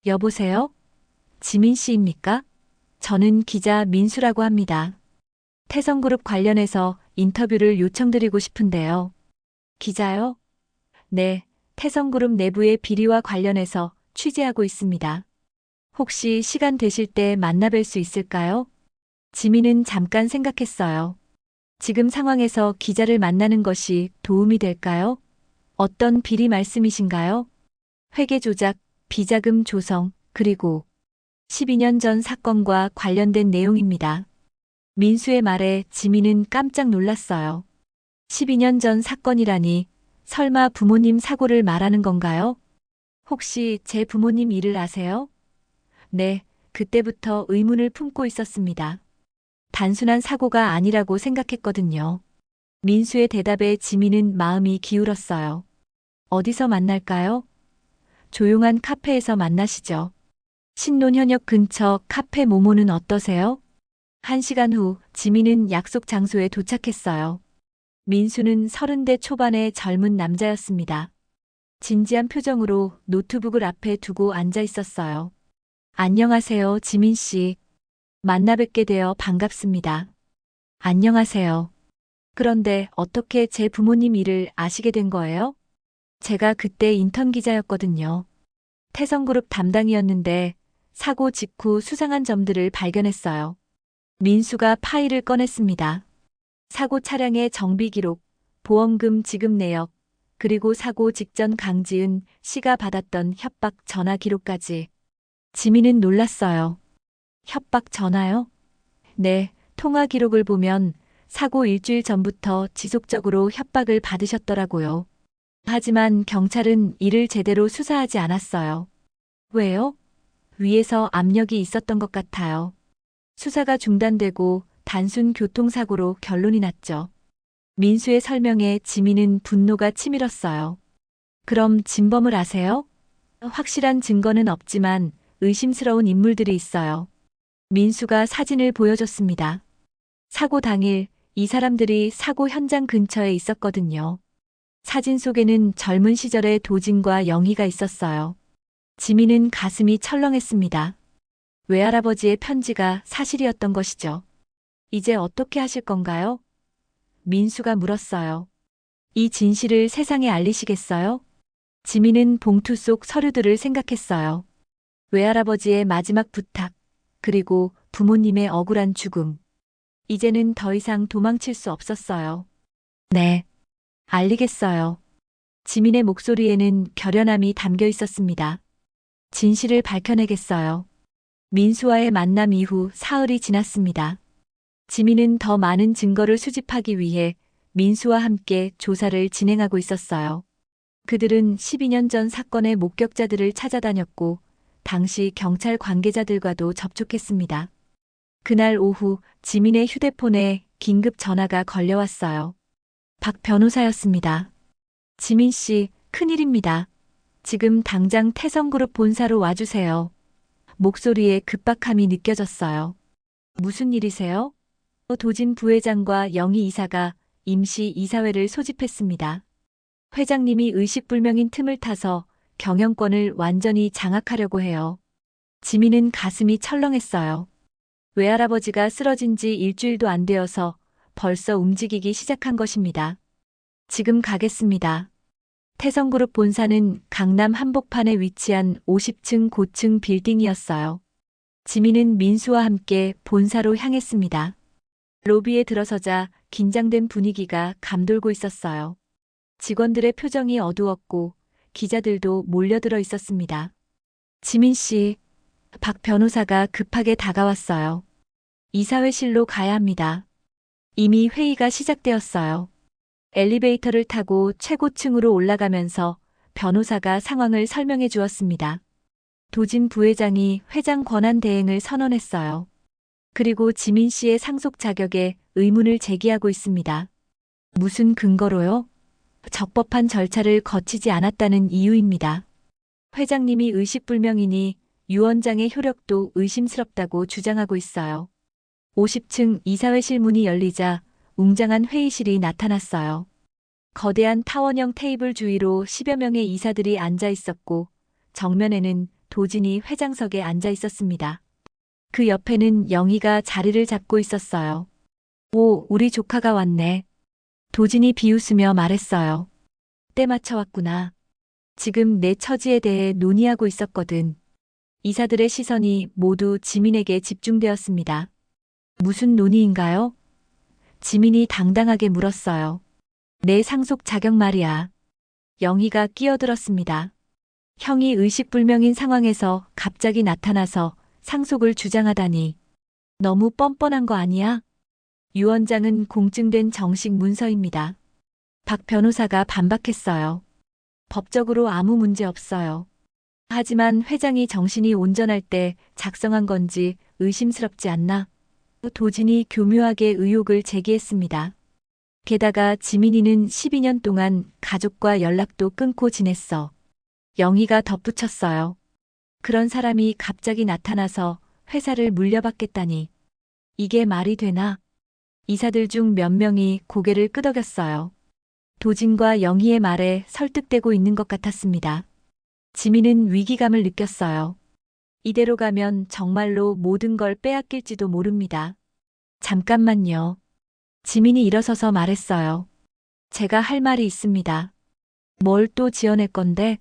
여보세요? 지민 씨입니까? 저는 기자 민수라고 합니다. 태성그룹 관련해서 인터뷰를 요청드리고 싶은데요. 기자요? 네, 태성그룹 내부의 비리와 관련해서 취재하고 있습니다. 혹시 시간 되실 때 만나뵐 수 있을까요? 지민은 잠깐 생각했어요. 지금 상황에서 기자를 만나는 것이 도움이 될까요? 어떤 비리 말씀이신가요? 회계 조작, 비자금 조성, 그리고 12년 전 사건과 관련된 내용입니다. 민수의 말에 지민은 깜짝 놀랐어요. 12년 전 사건이라니 설마 부모님 사고를 말하는 건가요? 혹시 제 부모님 일을 아세요? 네, 그때부터 의문을 품고 있었습니다. 단순한 사고가 아니라고 생각했거든요. 민수의 대답에 지민은 마음이 기울었어요. 어디서 만날까요? 조용한 카페에서 만나시죠. 신논현역 근처 카페 모모는 어떠세요? 1시간 후 지민은 약속 장소에 도착했어요. 민수는 30대 초반의 젊은 남자였습니다. 진지한 표정으로 노트북을 앞에 두고 앉아 있었어요. 안녕하세요, 지민 씨. 만나 뵙게 되어 반갑습니다. 안녕하세요. 그런데 어떻게 제 부모님 일을 아시게 된 거예요? 제가 그때 인턴 기자였거든요. 태성그룹 담당이었는데 사고 직후 수상한 점들을 발견했어요. 민수가 파일을 꺼냈습니다. 사고 차량의 정비 기록, 보험금 지급 내역, 그리고 사고 직전 강지은 씨가 받았던 협박 전화 기록까지. 지민은 놀랐어요. 협박 전화요? 네, 통화 기록을 보면 사고 일주일 전부터 지속적으로 협박을 받으셨더라고요. 하지만 경찰은 이를 제대로 수사하지 않았어요. 왜요? 위에서 압력이 있었던 것 같아요. 수사가 중단되고 단순 교통사고로 결론이 났죠. 민수의 설명에 지민은 분노가 치밀었어요. 그럼 진범을 아세요? 확실한 증거는 없지만 의심스러운 인물들이 있어요. 민수가 사진을 보여줬습니다. 사고 당일 이 사람들이 사고 현장 근처에 있었거든요. 사진 속에는 젊은 시절의 도진과 영희가 있었어요. 지민은 가슴이 철렁했습니다. 외할아버지의 편지가 사실이었던 것이죠. 이제 어떻게 하실 건가요? 민수가 물었어요. 이 진실을 세상에 알리시겠어요? 지민은 봉투 속 서류들을 생각했어요. 외할아버지의 마지막 부탁, 그리고 부모님의 억울한 죽음. 이제는 더 이상 도망칠 수 없었어요. 네, 알리겠어요. 지민의 목소리에는 결연함이 담겨 있었습니다. 진실을 밝혀내겠어요. 민수와의 만남 이후 사흘이 지났습니다. 지민은 더 많은 증거를 수집하기 위해 민수와 함께 조사를 진행하고 있었어요. 그들은 12년 전 사건의 목격자들을 찾아다녔고 당시 경찰 관계자들과도 접촉했습니다. 그날 오후 지민의 휴대폰에 긴급 전화가 걸려왔어요. 박 변호사였습니다. 지민 씨, 큰일입니다. 지금 당장 태성그룹 본사로 와주세요. 목소리에 급박함이 느껴졌어요. 무슨 일이세요? 도진 부회장과 영희 이사가 임시 이사회를 소집했습니다. 회장님이 의식불명인 틈을 타서 경영권을 완전히 장악하려고 해요. 지민은 가슴이 철렁했어요. 외할아버지가 쓰러진 지 일주일도 안 되어서 벌써 움직이기 시작한 것입니다. 지금 가겠습니다. 태성그룹 본사는 강남 한복판에 위치한 50층 고층 빌딩이었어요. 지민은 민수와 함께 본사로 향했습니다. 로비에 들어서자 긴장된 분위기가 감돌고 있었어요. 직원들의 표정이 어두웠고 기자들도 몰려들어 있었습니다. 지민 씨, 박 변호사가 급하게 다가왔어요. 이사회실로 가야 합니다. 이미 회의가 시작되었어요. 엘리베이터를 타고 최고층으로 올라가면서 변호사가 상황을 설명해 주었습니다. 도진 부회장이 회장 권한 대행을 선언했어요. 그리고 지민 씨의 상속 자격에 의문을 제기하고 있습니다. 무슨 근거로요? 적법한 절차를 거치지 않았다는 이유입니다. 회장님이 의식불명이니 유 원장의 효력도 의심스럽다고 주장하고 있어요. 50층 이사회실 문이 열리자 웅장한 회의실이 나타났어요. 거대한 타원형 테이블 주위로 10여 명의 이사들이 앉아 있었고 정면에는 도진이 회장석에 앉아 있었습니다. 그 옆에는 영희가 자리를 잡고 있었어요. 오, 우리 조카가 왔네. 도진이 비웃으며 말했어요. 때 맞춰 왔구나. 지금 내 처지에 대해 논의하고 있었거든. 이사들의 시선이 모두 지민에게 집중되었습니다. 무슨 논의인가요? 지민이 당당하게 물었어요. 내 상속 자격 말이야. 영희가 끼어들었습니다. 형이 의식불명인 상황에서 갑자기 나타나서 상속을 주장하다니. 너무 뻔뻔한 거 아니야? 유 원장은 공증된 정식 문서입니다. 박 변호사가 반박했어요. 법적으로 아무 문제 없어요. 하지만 회장이 정신이 온전할 때 작성한 건지 의심스럽지 않나? 도진이 교묘하게 의혹을 제기했습니다. 게다가 지민이는 12년 동안 가족과 연락도 끊고 지냈어. 영희가 덧붙였어요. 그런 사람이 갑자기 나타나서 회사를 물려받겠다니. 이게 말이 되나? 이사들 중 몇 명이 고개를 끄덕였어요. 도진과 영희의 말에 설득되고 있는 것 같았습니다. 지민은 위기감을 느꼈어요. 이대로 가면 정말로 모든 걸 빼앗길지도 모릅니다. 잠깐만요. 지민이 일어서서 말했어요. 제가 할 말이 있습니다. 뭘 또 지어낼 건데?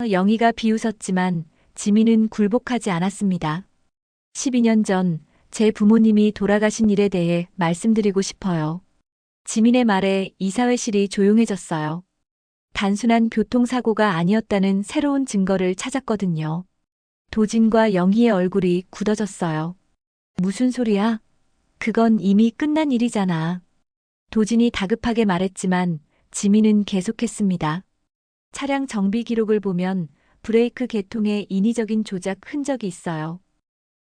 영희가 비웃었지만 지민은 굴복하지 않았습니다. 12년 전 제 부모님이 돌아가신 일에 대해 말씀드리고 싶어요. 지민의 말에 이사회실이 조용해졌어요. 단순한 교통사고가 아니었다는 새로운 증거를 찾았거든요. 도진과 영희의 얼굴이 굳어졌어요. 무슨 소리야? 그건 이미 끝난 일이잖아. 도진이 다급하게 말했지만 지민은 계속했습니다. 차량 정비 기록을 보면 브레이크 계통에 인위적인 조작 흔적이 있어요.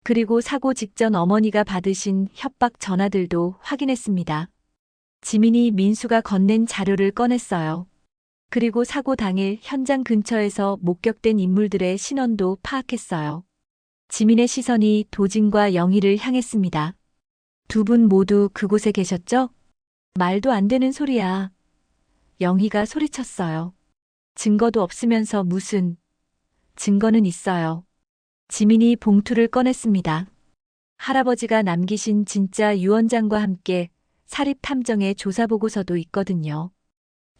그리고 사고 직전 어머니가 받으신 협박 전화들도 확인했습니다. 지민이 민수가 건넨 자료를 꺼냈어요. 그리고 사고 당일 현장 근처에서 목격된 인물들의 신원도 파악했어요. 지민의 시선이 도진과 영희를 향했습니다. 두 분 모두 그곳에 계셨죠? 말도 안 되는 소리야. 영희가 소리쳤어요. 증거도 없으면서 무슨. 증거는 있어요. 지민이 봉투를 꺼냈습니다. 할아버지가 남기신 진짜 유 원장과 함께 사립탐정의 조사보고서도 있거든요.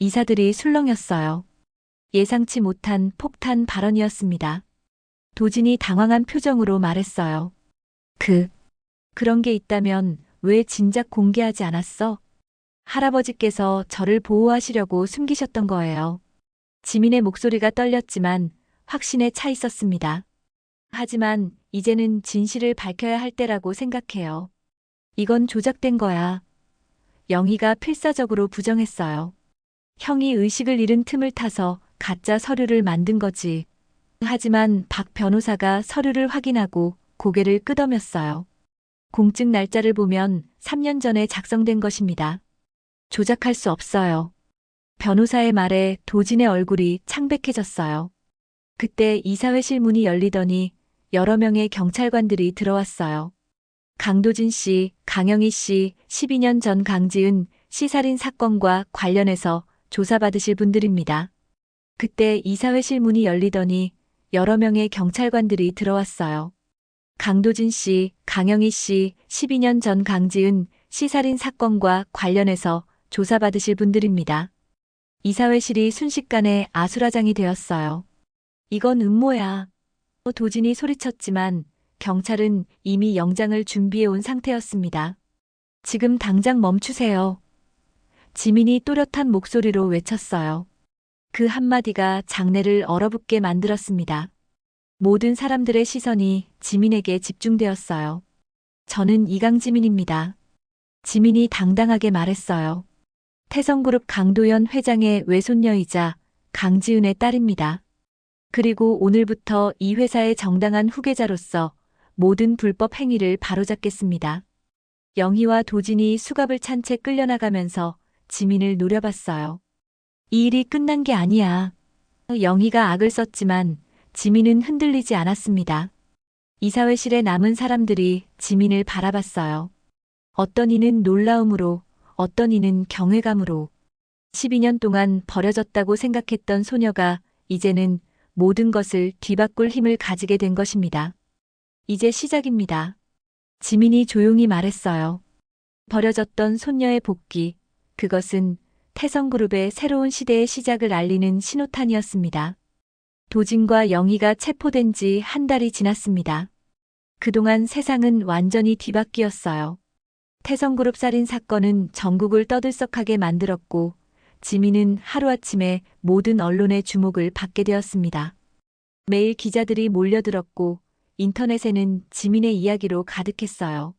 이사들이 술렁였어요. 예상치 못한 폭탄 발언이었습니다. 도진이 당황한 표정으로 말했어요. 그런 게 있다면 왜 진작 공개하지 않았어? 할아버지께서 저를 보호하시려고 숨기셨던 거예요. 지민의 목소리가 떨렸지만 확신에 차 있었습니다. 하지만 이제는 진실을 밝혀야 할 때라고 생각해요. 이건 조작된 거야. 영희가 필사적으로 부정했어요. 형이 의식을 잃은 틈을 타서 가짜 서류를 만든 거지. 하지만 박 변호사가 서류를 확인하고 고개를 끄덕였어요. 공증 날짜를 보면 3년 전에 작성된 것입니다. 조작할 수 없어요. 변호사의 말에 도진의 얼굴이 창백해졌어요. 그때 이사회실 문이 열리더니 여러 명의 경찰관들이 들어왔어요. 강도진 씨, 강영희 씨, 12년 전 강지은 씨 살인 사건과 관련해서 조사받으실 분들입니다. 그때 이사회실 문이 열리더니 여러 명의 경찰관들이 들어왔어요. 강도진 씨, 강영희 씨, 12년 전 강지은 씨 살인 사건과 관련해서 조사받으실 분들입니다. 이사회실이 순식간에 아수라장이 되었어요. 이건 음모야. 도진이 소리쳤지만 경찰은 이미 영장을 준비해 온 상태였습니다. 지금 당장 멈추세요. 지민이 또렷한 목소리로 외쳤어요. 그 한마디가 장내를 얼어붙게 만들었습니다. 모든 사람들의 시선이 지민에게 집중되었어요. 저는 이강지민입니다. 지민이 당당하게 말했어요. 태성그룹 강도연 회장의 외손녀이자 강지은의 딸입니다. 그리고 오늘부터 이 회사의 정당한 후계자로서 모든 불법 행위를 바로잡겠습니다. 영희와 도진이 수갑을 찬 채 끌려나가면서 지민을 노려봤어요. 이 일이 끝난 게 아니야. 영희가 악을 썼지만 지민은 흔들리지 않았습니다. 이사회실에 남은 사람들이 지민을 바라봤어요. 어떤 이는 놀라움으로, 어떤 이는 경외감으로. 12년 동안 버려졌다고 생각했던 소녀가 이제는 모든 것을 뒤바꿀 힘을 가지게 된 것입니다. 이제 시작입니다. 지민이 조용히 말했어요. 버려졌던 손녀의 복귀, 그것은 태성그룹의 새로운 시대의 시작을 알리는 신호탄이었습니다. 도진과 영희가 체포된 지 한 달이 지났습니다. 그동안 세상은 완전히 뒤바뀌었어요. 태성그룹 살인 사건은 전국을 떠들썩하게 만들었고 지민은 하루아침에 모든 언론의 주목을 받게 되었습니다. 매일 기자들이 몰려들었고 인터넷에는 지민의 이야기로 가득했어요.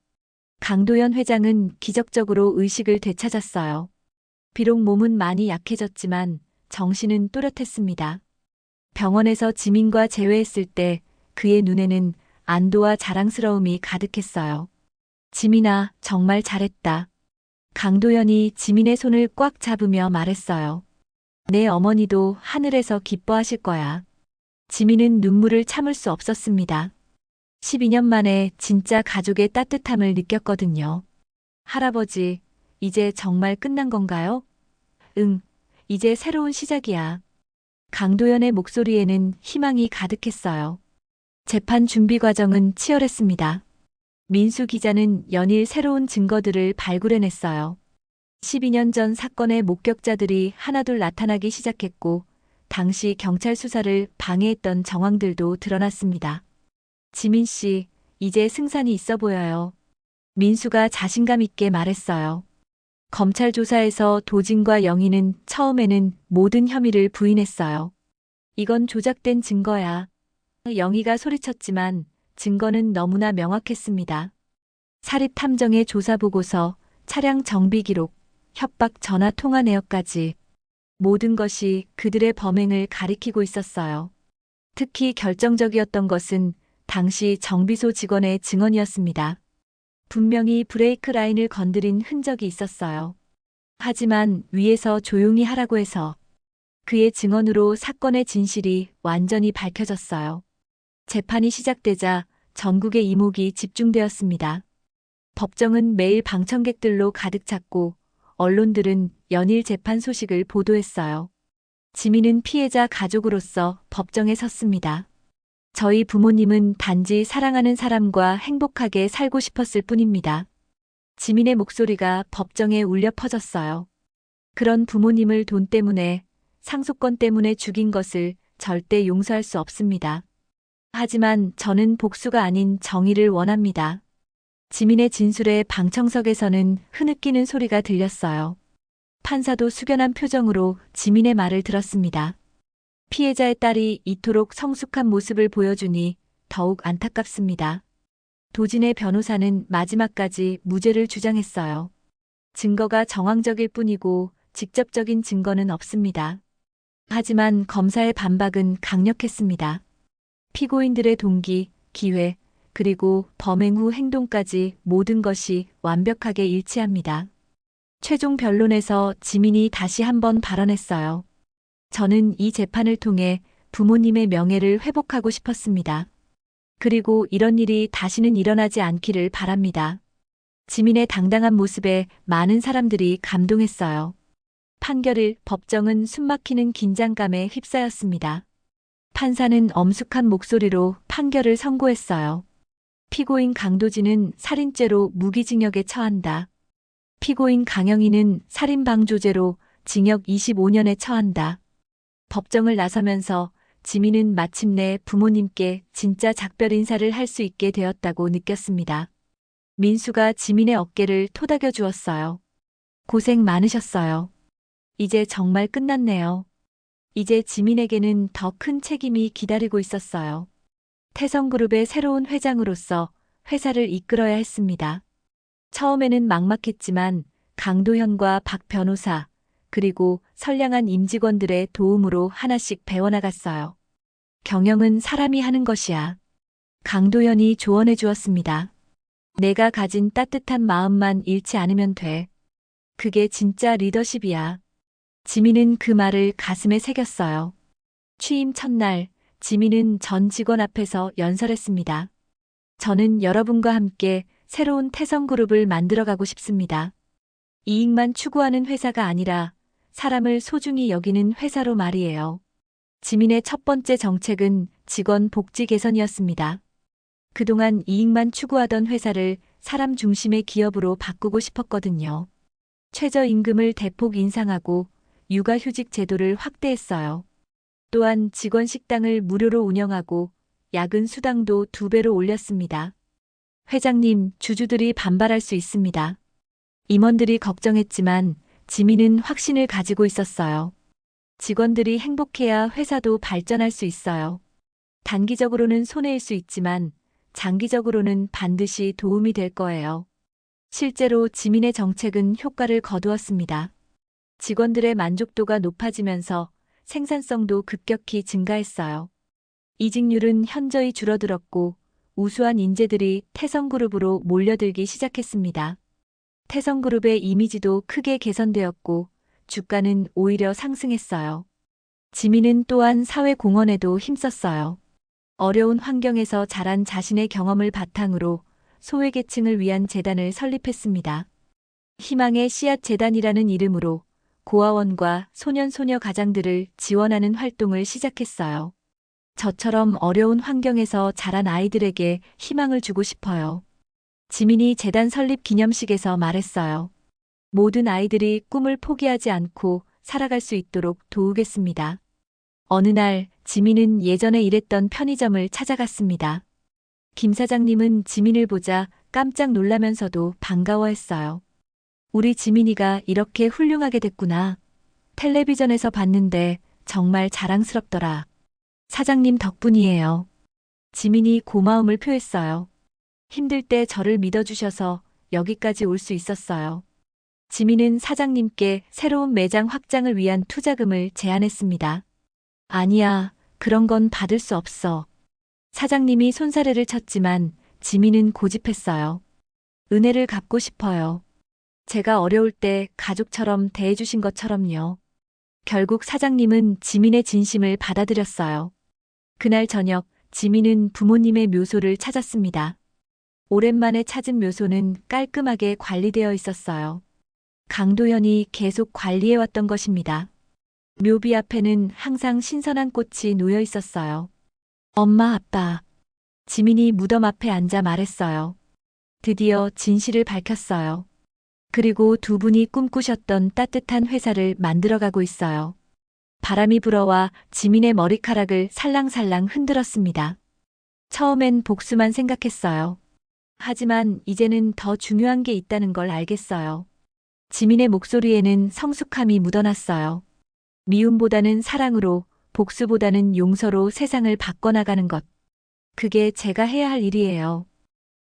강도연 회장은 기적적으로 의식을 되찾았어요. 비록 몸은 많이 약해졌지만 정신은 또렷했습니다. 병원에서 지민과 재회했을 때 그의 눈에는 안도와 자랑스러움이 가득했어요. 지민아, 정말 잘했다. 강도연이 지민의 손을 꽉 잡으며 말했어요. 내 어머니도 하늘에서 기뻐하실 거야. 지민은 눈물을 참을 수 없었습니다. 12년 만에 진짜 가족의 따뜻함을 느꼈거든요. 할아버지, 이제 정말 끝난 건가요? 응, 이제 새로운 시작이야. 강도연의 목소리에는 희망이 가득했어요. 재판 준비 과정은 치열했습니다. 민수 기자는 연일 새로운 증거들을 발굴해냈어요. 12년 전 사건의 목격자들이 하나둘 나타나기 시작했고, 당시 경찰 수사를 방해했던 정황들도 드러났습니다. 지민 씨, 이제 승산이 있어 보여요. 민수가 자신감 있게 말했어요. 검찰 조사에서 도진과 영희는 처음에는 모든 혐의를 부인했어요. 이건 조작된 증거야. 영희가 소리쳤지만 증거는 너무나 명확했습니다. 사립탐정의 조사보고서, 차량 정비 기록, 협박 전화 통화 내역까지 모든 것이 그들의 범행을 가리키고 있었어요. 특히 결정적이었던 것은 당시 정비소 직원의 증언이었습니다. 분명히 브레이크 라인을 건드린 흔적이 있었어요. 하지만 위에서 조용히 하라고 해서 그의 증언으로 사건의 진실이 완전히 밝혀졌어요. 재판이 시작되자 전국의 이목이 집중되었습니다. 법정은 매일 방청객들로 가득 찼고 언론들은 연일 재판 소식을 보도했어요. 지민은 피해자 가족으로서 법정에 섰습니다. 저희 부모님은 단지 사랑하는 사람과 행복하게 살고 싶었을 뿐입니다. 지민의 목소리가 법정에 울려 퍼졌어요. 그런 부모님을 돈 때문에, 상속권 때문에 죽인 것을 절대 용서할 수 없습니다. 하지만 저는 복수가 아닌 정의를 원합니다. 지민의 진술에 방청석에서는 흐느끼는 소리가 들렸어요. 판사도 숙연한 표정으로 지민의 말을 들었습니다. 피해자의 딸이 이토록 성숙한 모습을 보여주니 더욱 안타깝습니다. 도진의 변호사는 마지막까지 무죄를 주장했어요. 증거가 정황적일 뿐이고 직접적인 증거는 없습니다. 하지만 검사의 반박은 강력했습니다. 피고인들의 동기, 기회, 그리고 범행 후 행동까지 모든 것이 완벽하게 일치합니다. 최종 변론에서 지민이 다시 한번 발언했어요. 저는 이 재판을 통해 부모님의 명예를 회복하고 싶었습니다. 그리고 이런 일이 다시는 일어나지 않기를 바랍니다. 지민의 당당한 모습에 많은 사람들이 감동했어요. 판결일 법정은 숨막히는 긴장감에 휩싸였습니다. 판사는 엄숙한 목소리로 판결을 선고했어요. 피고인 강도진은 살인죄로 무기징역에 처한다. 피고인 강영희는 살인방조죄로 징역 25년에 처한다. 법정을 나서면서 지민은 마침내 부모님께 진짜 작별 인사를 할 수 있게 되었다고 느꼈습니다. 민수가 지민의 어깨를 토닥여 주었어요. 고생 많으셨어요. 이제 정말 끝났네요. 이제 지민에게는 더 큰 책임이 기다리고 있었어요. 태성그룹의 새로운 회장으로서 회사를 이끌어야 했습니다. 처음에는 막막했지만 강도현과 박 변호사, 그리고 선량한 임직원들의 도움으로 하나씩 배워나갔어요. 경영은 사람이 하는 것이야. 강도현이 조언해 주었습니다. 내가 가진 따뜻한 마음만 잃지 않으면 돼. 그게 진짜 리더십이야. 지민은 그 말을 가슴에 새겼어요. 취임 첫날, 지민은 전 직원 앞에서 연설했습니다. 저는 여러분과 함께 새로운 태성그룹을 만들어가고 싶습니다. 이익만 추구하는 회사가 아니라 사람을 소중히 여기는 회사로 말이에요. 지민의 첫 번째 정책은 직원 복지 개선이었습니다. 그동안 이익만 추구하던 회사를 사람 중심의 기업으로 바꾸고 싶었거든요. 최저임금을 대폭 인상하고 육아휴직 제도를 확대했어요. 또한 직원 식당을 무료로 운영하고 야근 수당도 2배로 올렸습니다. 회장님, 주주들이 반발할 수 있습니다. 임원들이 걱정했지만 지민은 확신을 가지고 있었어요. 직원들이 행복해야 회사도 발전할 수 있어요. 단기적으로는 손해일 수 있지만 장기적으로는 반드시 도움이 될 거예요. 실제로 지민의 정책은 효과를 거두었습니다. 직원들의 만족도가 높아지면서 생산성도 급격히 증가했어요. 이직률은 현저히 줄어들었고 우수한 인재들이 태성그룹으로 몰려들기 시작했습니다. 태성그룹의 이미지도 크게 개선되었고 주가는 오히려 상승했어요. 지민은 또한 사회공헌에도 힘썼어요. 어려운 환경에서 자란 자신의 경험을 바탕으로 소외계층을 위한 재단을 설립했습니다. 희망의 씨앗 재단이라는 이름으로 고아원과 소년소녀 가장들을 지원하는 활동을 시작했어요. 저처럼 어려운 환경에서 자란 아이들에게 희망을 주고 싶어요. 지민이 재단 설립 기념식에서 말했어요. 모든 아이들이 꿈을 포기하지 않고 살아갈 수 있도록 도우겠습니다. 어느 날 지민은 예전에 일했던 편의점을 찾아갔습니다. 김 사장님은 지민을 보자 깜짝 놀라면서도 반가워했어요. 우리 지민이가 이렇게 훌륭하게 됐구나. 텔레비전에서 봤는데 정말 자랑스럽더라. 사장님 덕분이에요. 지민이 고마움을 표했어요. 힘들 때 저를 믿어주셔서 여기까지 올 수 있었어요. 지민은 사장님께 새로운 매장 확장을 위한 투자금을 제안했습니다. 아니야, 그런 건 받을 수 없어. 사장님이 손사래를 쳤지만 지민은 고집했어요. 은혜를 갚고 싶어요. 제가 어려울 때 가족처럼 대해주신 것처럼요. 결국 사장님은 지민의 진심을 받아들였어요. 그날 저녁 지민은 부모님의 묘소를 찾았습니다. 오랜만에 찾은 묘소는 깔끔하게 관리되어 있었어요. 강도현이 계속 관리해왔던 것입니다. 묘비 앞에는 항상 신선한 꽃이 놓여 있었어요. 엄마, 아빠. 지민이 무덤 앞에 앉아 말했어요. 드디어 진실을 밝혔어요. 그리고 두 분이 꿈꾸셨던 따뜻한 회사를 만들어가고 있어요. 바람이 불어와 지민의 머리카락을 살랑살랑 흔들었습니다. 처음엔 복수만 생각했어요. 하지만 이제는 더 중요한 게 있다는 걸 알겠어요. 지민의 목소리에는 성숙함이 묻어났어요. 미움보다는 사랑으로, 복수보다는 용서로 세상을 바꿔나가는 것. 그게 제가 해야 할 일이에요.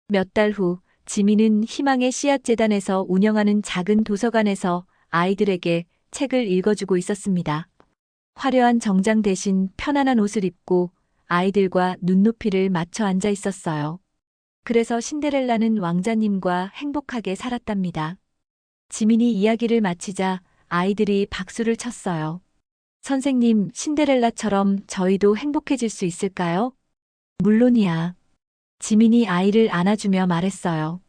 몇 달 후, 지민은 희망의 씨앗재단에서 운영하는 작은 도서관에서 아이들에게 책을 읽어주고 있었습니다. 화려한 정장 대신 편안한 옷을 입고 아이들과 눈높이를 맞춰 앉아 있었어요. 그래서 신데렐라는 왕자님과 행복하게 살았답니다. 지민이 이야기를 마치자 아이들이 박수를 쳤어요. 선생님, 신데렐라처럼 저희도 행복해질 수 있을까요? 물론이야. 지민이 아이를 안아주며 말했어요.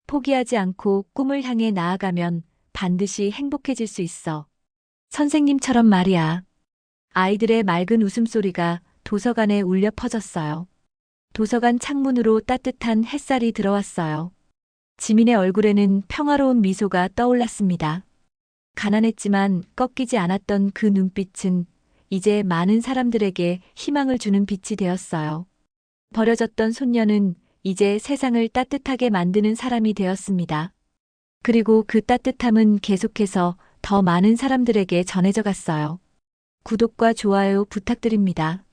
포기하지 않고 꿈을 향해 나아가면 반드시 행복해질 수 있어. 선생님처럼 말이야. 아이들의 맑은 웃음소리가 도서관에 울려 퍼졌어요. 도서관 창문으로 따뜻한 햇살이 들어왔어요. 지민의 얼굴에는 평화로운 미소가 떠올랐습니다. 가난했지만 꺾이지 않았던 그 눈빛은 이제 많은 사람들에게 희망을 주는 빛이 되었어요. 버려졌던 손녀는 이제 세상을 따뜻하게 만드는 사람이 되었습니다. 그리고 그 따뜻함은 계속해서 더 많은 사람들에게 전해져 갔어요. 구독과 좋아요 부탁드립니다.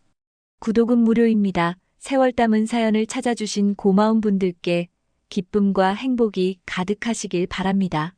구독은 무료입니다. 세월 담은 사연을 찾아주신 고마운 분들께 기쁨과 행복이 가득하시길 바랍니다.